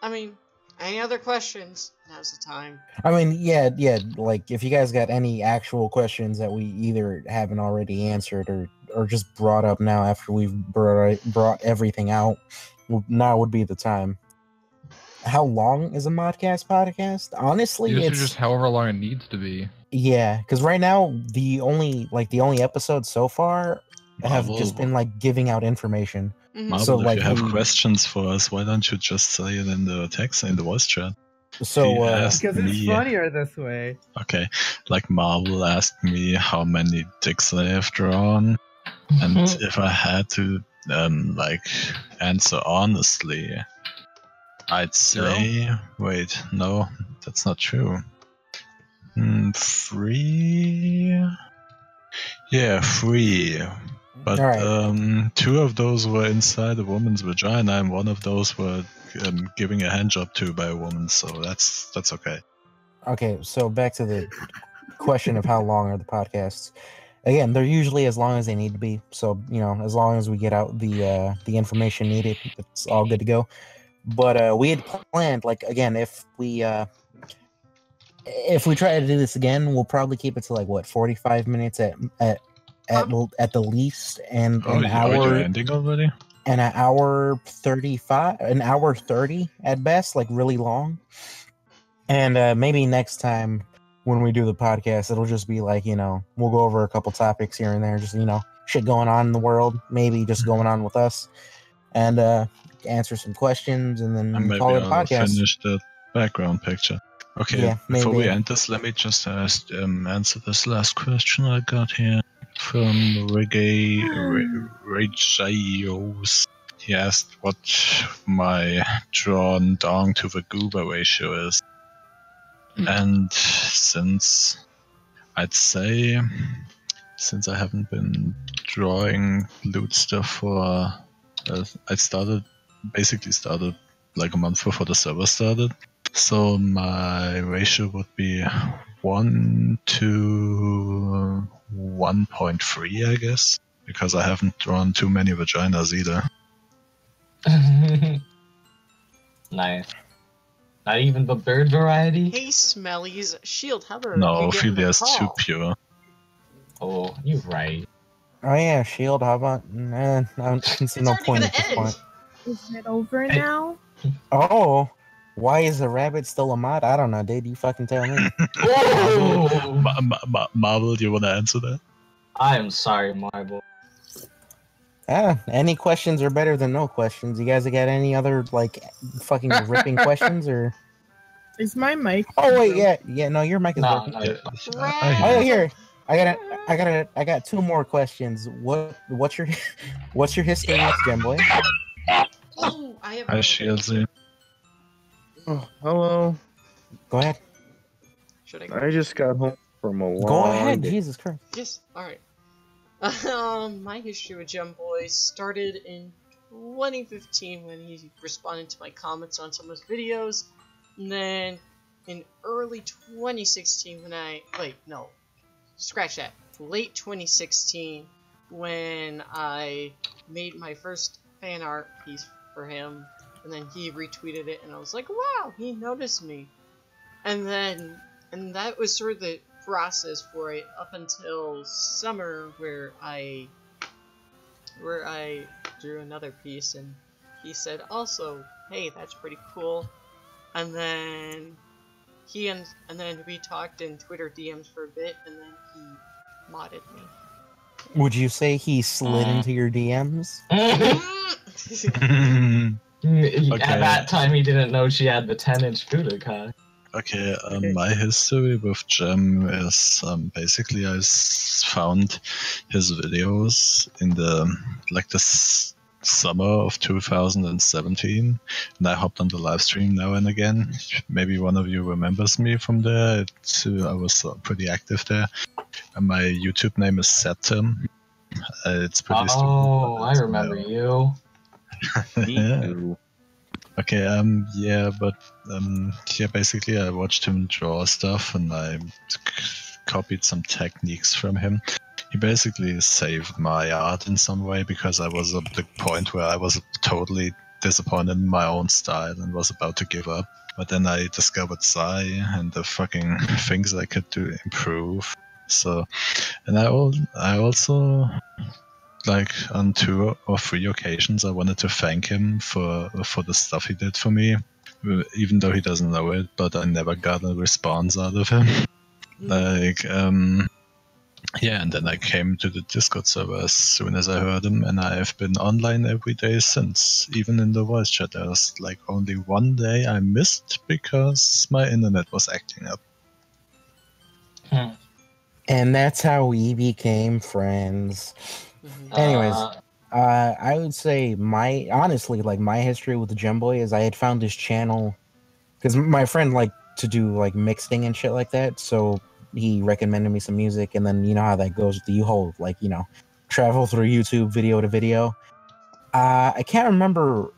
I mean, any other questions? Now's the time. I mean, yeah. Like, if you guys got any actual questions that we either haven't already answered or just brought up now after we've brought everything out, now would be the time. How long is a MODCAST podcast? Honestly, it's just however long it needs to be. Yeah, because right now the only episodes so far have just been like giving out information. Mm-hmm. So, if you have questions for us, why don't you just say it in the text, in the voice chat? So, because it's funnier this way. Okay, like Marvel asked me how many dicks I have drawn, and if I had to, answer honestly, I'd say... Wait, no, that's not true. 3? Yeah, 3. But right. 2 of those were inside a woman's vagina, and 1 of those were giving a handjob to by a woman, so that's okay. Okay, so back to the question of how long are the podcasts. Again, they're usually as long as they need to be. So, as long as we get out the information needed, it's all good to go. But we had planned, like, again, if we try to do this again, we'll probably keep it to 45 minutes at the least, and an hour. Are you ending already? And an hour 35, an hour 30 at best, like really long. And maybe next time when we do the podcast, it'll just be like, we'll go over a couple topics here and there, just shit going on in the world, maybe just going on with us, and answer some questions, and then call it a podcast. Finish the background picture. Okay, yeah, before we end this, let me just answer this last question I got here from Regios. He asked what my drawn dong to the goober ratio is. And since I haven't been drawing loot stuff for... I basically started like a month before the server started. So my ratio would be 1 to 1.3, I guess, because I haven't drawn too many vaginas either. Nice. Not even the bird variety? Hey, Smellies, Shield Hover. No, Ophelia's too pure. Oh, you're right. Oh yeah, Shield, how about... I can see no point at this point. Is it over now? Oh, why is the rabbit still a mod? I don't know, dude. You fucking tell me. Marvel, do you want to answer that? I am sorry, Marvel. Any questions are better than no questions. You guys got any other fucking ripping questions or? Is my mic? Oh wait, yeah, no, your mic is working. Oh, here, I got 2 more questions. What's your history with Gemboy? Oh, I have. Hi, Shieldsy. Oh, hello. Go ahead. Should I? I just got home from a long Go ahead, day. Jesus Christ. Yes. All right. My history with Gemboy started in 2015 when he responded to my comments on some of his videos, and then in early 2016 when late 2016 when I made my first fan art piece for him, and then he retweeted it, and I was like, wow, he noticed me. And that was sort of the process for it up until summer, where I drew another piece, and he said also, hey, that's pretty cool. And then we talked in Twitter DMs for a bit, and then he modded me. Would you say he slid into your DMs? At that time, he didn't know she had the 10-inch Budokai. Okay, my history with Gem is basically I found his videos in the summer of 2017, and I hopped on the live stream now and again. Maybe one of you remembers me from there. I was pretty active there. And my YouTube name is Saturn. It's pretty stupid. Oh, I remember you. Yeah. Okay, basically I watched him draw stuff and I copied some techniques from him. He basically saved my art in some way because I was at the point where I was totally disappointed in my own style and was about to give up. But then I discovered Psy and the fucking things I could do improve. So, and I also, like, on 2 or 3 occasions I wanted to thank him for the stuff he did for me, even though he doesn't know it, but I never got a response out of him. Yeah, and then I came to the Discord server as soon as I heard him, and I've been online every day since, even in the voice chat. There was like only one day I missed because my internet was acting up. And that's how we became friends. Anyways, I would say my history with the Gemboy is I had found this channel because my friend liked to do like mixing and shit like that, so he recommended me some music, and then you know how that goes with the whole travel through YouTube video to video. I can't remember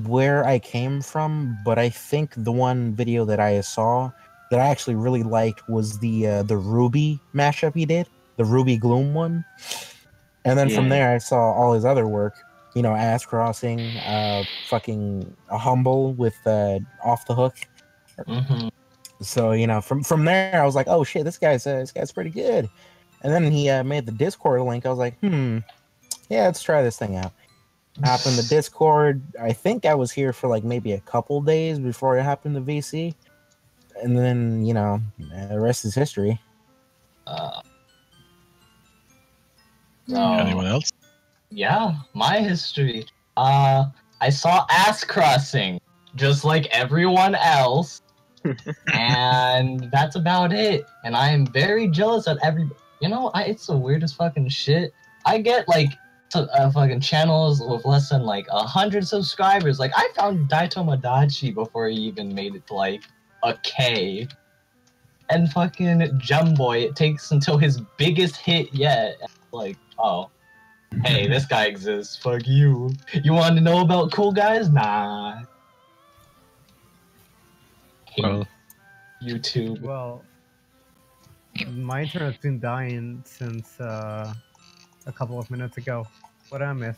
where I came from, but I think the one video that I saw that I actually really liked was the Ruby mashup he did, the Ruby Gloom one. And then from there I saw all his other work, Ass Crossing, fucking Humble with Off the Hook. Mm-hmm. So, from there I was like, oh shit, this guy's pretty good. And then he made the Discord link. I was like, yeah, let's try this thing out. Hop in the Discord. I think I was here for like maybe a couple days before I hopped in the VC. And then, the rest is history. Anyone else? Yeah, my history. I saw Ass Crossing, just like everyone else. And that's about it. And I am very jealous of it's the weirdest fucking shit. I get like fucking channels with less than like 100 subscribers. Like I found Daito Madachi before he even made it to like a K. And fucking Gemboy, it takes until his biggest hit yet. Like, oh, hey, this guy exists. Fuck you. You want to know about cool guys? Nah. Well, YouTube. Well, my internet's been dying since a couple of minutes ago. What did I miss?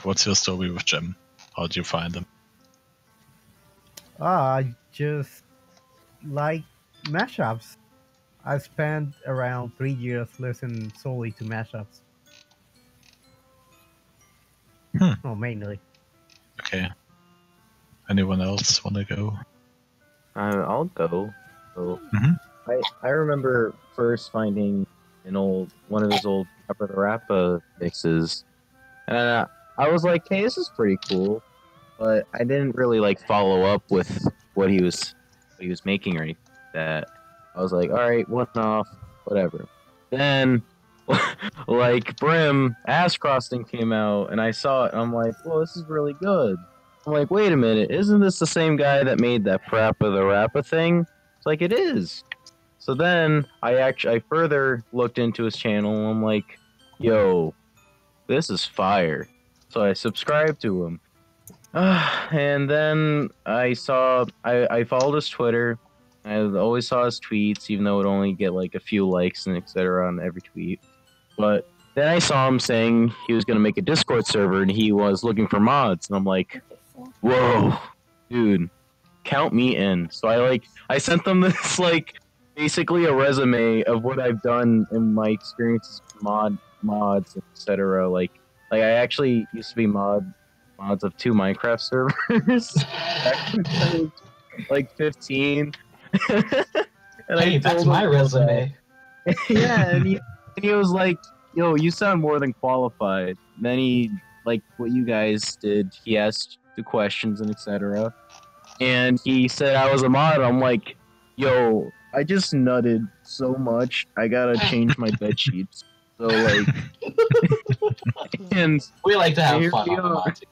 what's your story with Gem? How did you find them? I just like mashups. I spent around 3 years listening solely to mashups. Oh, mainly. Okay. Anyone else want to go? I'll go. So, Mhm. I remember first finding one of his old Rappa the Rappa mixes, and I was like, "Hey, this is pretty cool," but I didn't really like follow up with what he was making or anything like that. I was like, "All right, one off, whatever." Then, like Brim Ass Crossing came out, and I saw it, and I'm like, "Well, this is really good." I'm like, wait a minute, isn't this the same guy that made that Rappa the Rappa thing? It's like, it is. So then I further looked into his channel, and I'm like, yo, this is fire. So I subscribed to him. And then I followed his Twitter. I always saw his tweets, even though it would only get like a few likes and etc. on every tweet. But then I saw him saying he was going to make a Discord server, and he was looking for mods. And I'm like, whoa, dude, count me in. So I sent them this basically a resume of what I've done in my experiences with mods, etc. Like I actually used to be mods of 2 Minecraft servers. Back in, like 15. And that's my resume. Yeah, and he was like, yo, you sound more than qualified. And then he, like what you guys did, he asked the questions and etc. And he said I was a mod. I'm like, yo, I just nutted so much, I gotta change my bed sheets. So like, and We like to have here fun we on the are. Monty.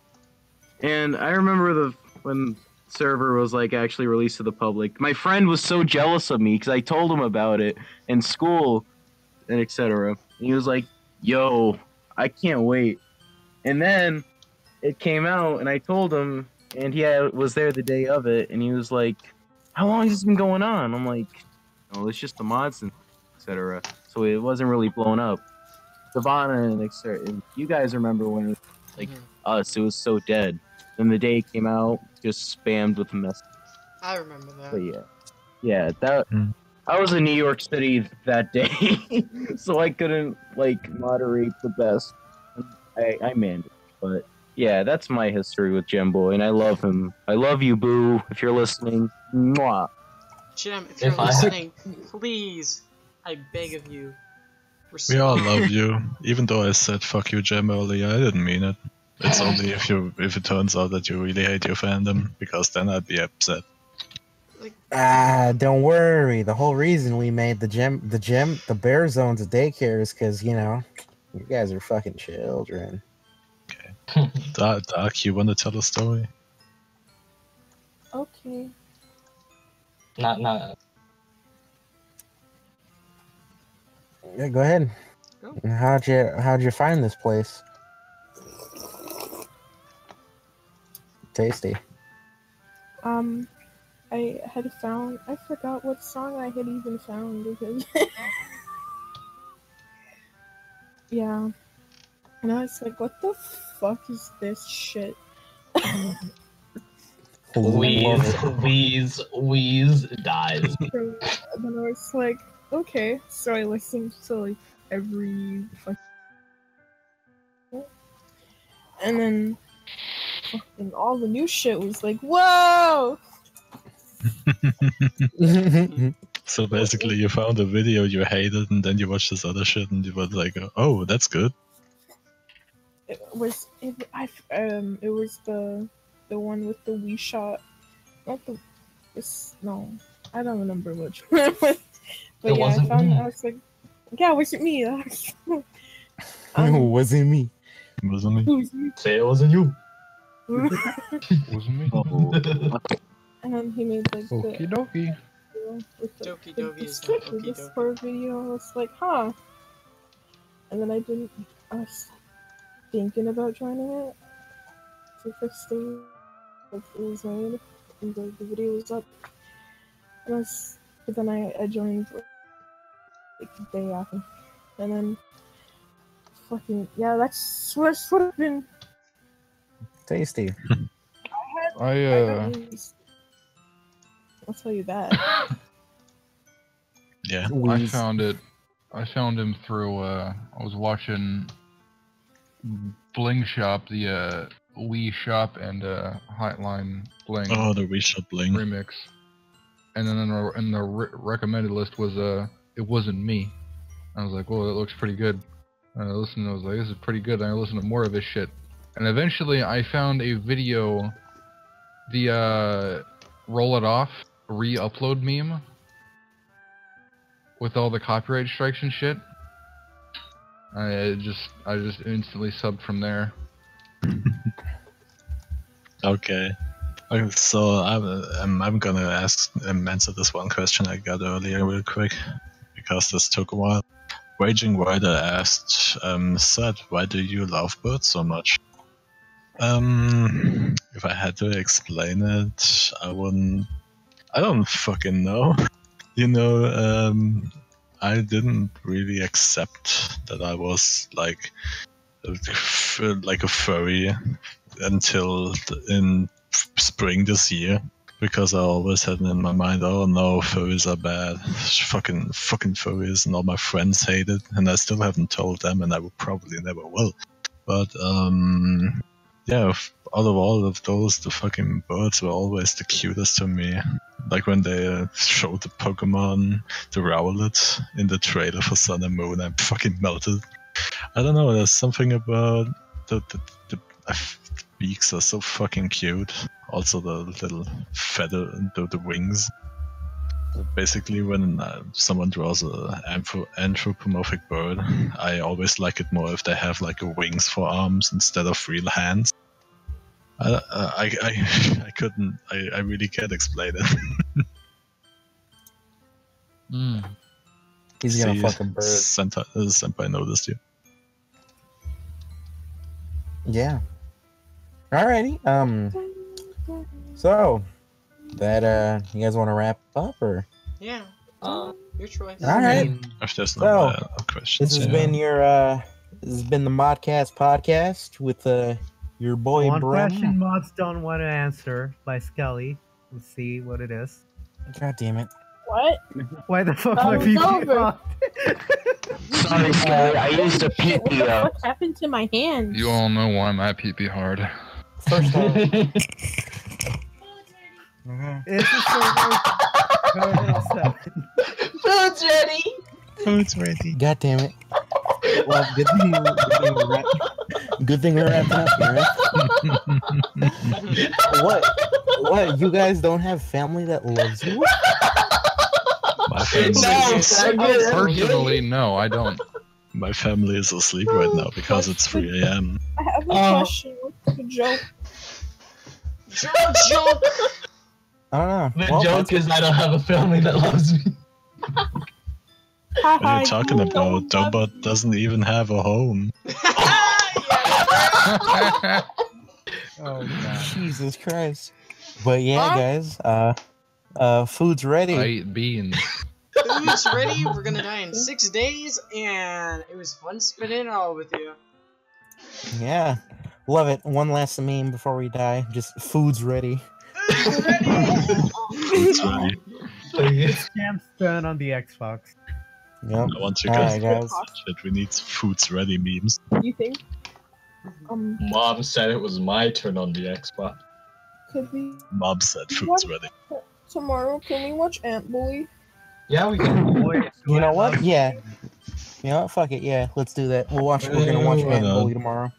And I remember when server was like actually released to the public. My friend was so jealous of me because I told him about it in school and etc. And he was like, "Yo, I can't wait." And then it came out, and I told him, and he was there the day of it, and he was like, "How long has this been going on?" I'm like, "Oh, it's just the mods and etc." So it wasn't really blown up. Savannah and etc. And you guys remember when it was us? It was so dead. Then the day it came out, just spammed with messages. I remember that. But yeah, that I was in New York City that day, so I couldn't like moderate the best. I managed, but yeah, that's my history with Gemboy, and I love him. I love you, Boo. If you're listening, mwah. Jim, if you're listening, please, I beg of you. We all love you. Even though I said "fuck you, Gem" earlier, I didn't mean it. It's only if it turns out that you really hate your fandom, because then I'd be upset. Don't worry. The whole reason we made the bear zones a daycare is because, you know, you guys are fucking children. Okay. Dark, you want to tell a story? Okay. Not. Yeah, go ahead. Go. How'd you find this place? Tasty. I forgot what song I had even found because yeah. And I was like, what the fuck is this shit? Wheeze dies. And then I was like, okay. So I listened to like every fucking, and then fucking all the new shit was like, whoa! So basically, you found a video you hated, and then you watched this other shit, and you were like, "Oh, that's good." It was the one with the Wii shot, not the. No, I don't remember which one. But yeah, I was like, yeah, it wasn't me. It wasn't me. Wasn't me. It was me. Say it wasn't you. Wasn't me. And then he made like Okie dokie. Doki Doki is not the Okie Doki. Discord video. I was like, huh. And then I was thinking about joining it. The first thing it was made, and the video was up. But then I joined like the day after. And then fucking, yeah, that's what have been Tasty. I'll tell you that. Yeah. I found him through, I was watching Bling Shop, the Wii Shop and Hotline Bling. Oh, the Wii Shop Bling remix. And then in the recommended list was It Wasn't Me. I was like, whoa, that looks pretty good. And I listened and I was like, this is pretty good. And I listened to more of his shit. And eventually I found a video, the Roll It Off re-upload meme with all the copyright strikes and shit. I just instantly subbed from there. Okay. So I'm gonna answer this one question I got earlier real quick, because this took a while. Raging Rider asked, Seth, why do you love birds so much? If I had to explain it, I don't fucking know. You know, I didn't really accept that I was like a furry until in spring this year, because I always had in my mind, oh no, furries are bad, fucking furries, and all my friends hate it, and I still haven't told them, and I will probably never will. But yeah, out of all of those, the fucking birds were always the cutest to me. Like when they showed the Pokemon, the Rowlet, in the trailer for Sun and Moon, I fucking melted. I don't know, there's something about the beaks are so fucking cute. Also the little feather, the wings. Basically, when someone draws an anthropomorphic bird, I always like it more if they have like wings for arms instead of real hands. I couldn't. I really can't explain it. He's gonna See, fuck a bird. Senpai noticed you. Yeah. Alrighty. So that you guys want to wrap up or? Yeah. Your choice. All right. If there's So, no questions, This has been your this has been the MODCAST podcast with your boy One Brem. question mods don't want to answer by Skelly. Let's see what it is. God damn it. What? Why the fuck That my was people over. off? Sorry, Skelly. I used a Shit, pee-pee what the though. fuck happened to my hands? You all know why my pee-pee hard. First off, It's just so Food's ready. Food's ready. God damn it. Well, good thing we're wrapping up here. Right? What? You guys don't have family that loves you? My family, Personally, no, I don't. my family is asleep right now because it's 3 a.m. I have a question. What's the joke? Joke. I don't know. The Well, joke is I don't have a family that loves me. What are you talking about? Dobot doesn't even have a home. Oh, God. Jesus Christ. But yeah, guys, food's ready. I eat beans. Food's ready. We're gonna die in 6 days, and it was fun spending it all with you. Yeah. Love it. One last meme before we die. Just food's ready. Food's ready. Food's ready. Scam stun on the Xbox. Yep. I want you Alright, guys. guys. Shit, we need food's ready memes. You think? Mom said it was my turn on the Xbox. Could we Mom said food's ready. tomorrow? Can we watch Ant Bully? Yeah, we can. You know what? Yeah. You know what? Fuck it. Yeah, let's do that. We're gonna watch Why Ant not? Bully tomorrow.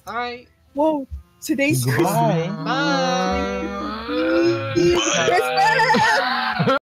Alright. Whoa! Today's Christmas. Bye. Bye. Christmas.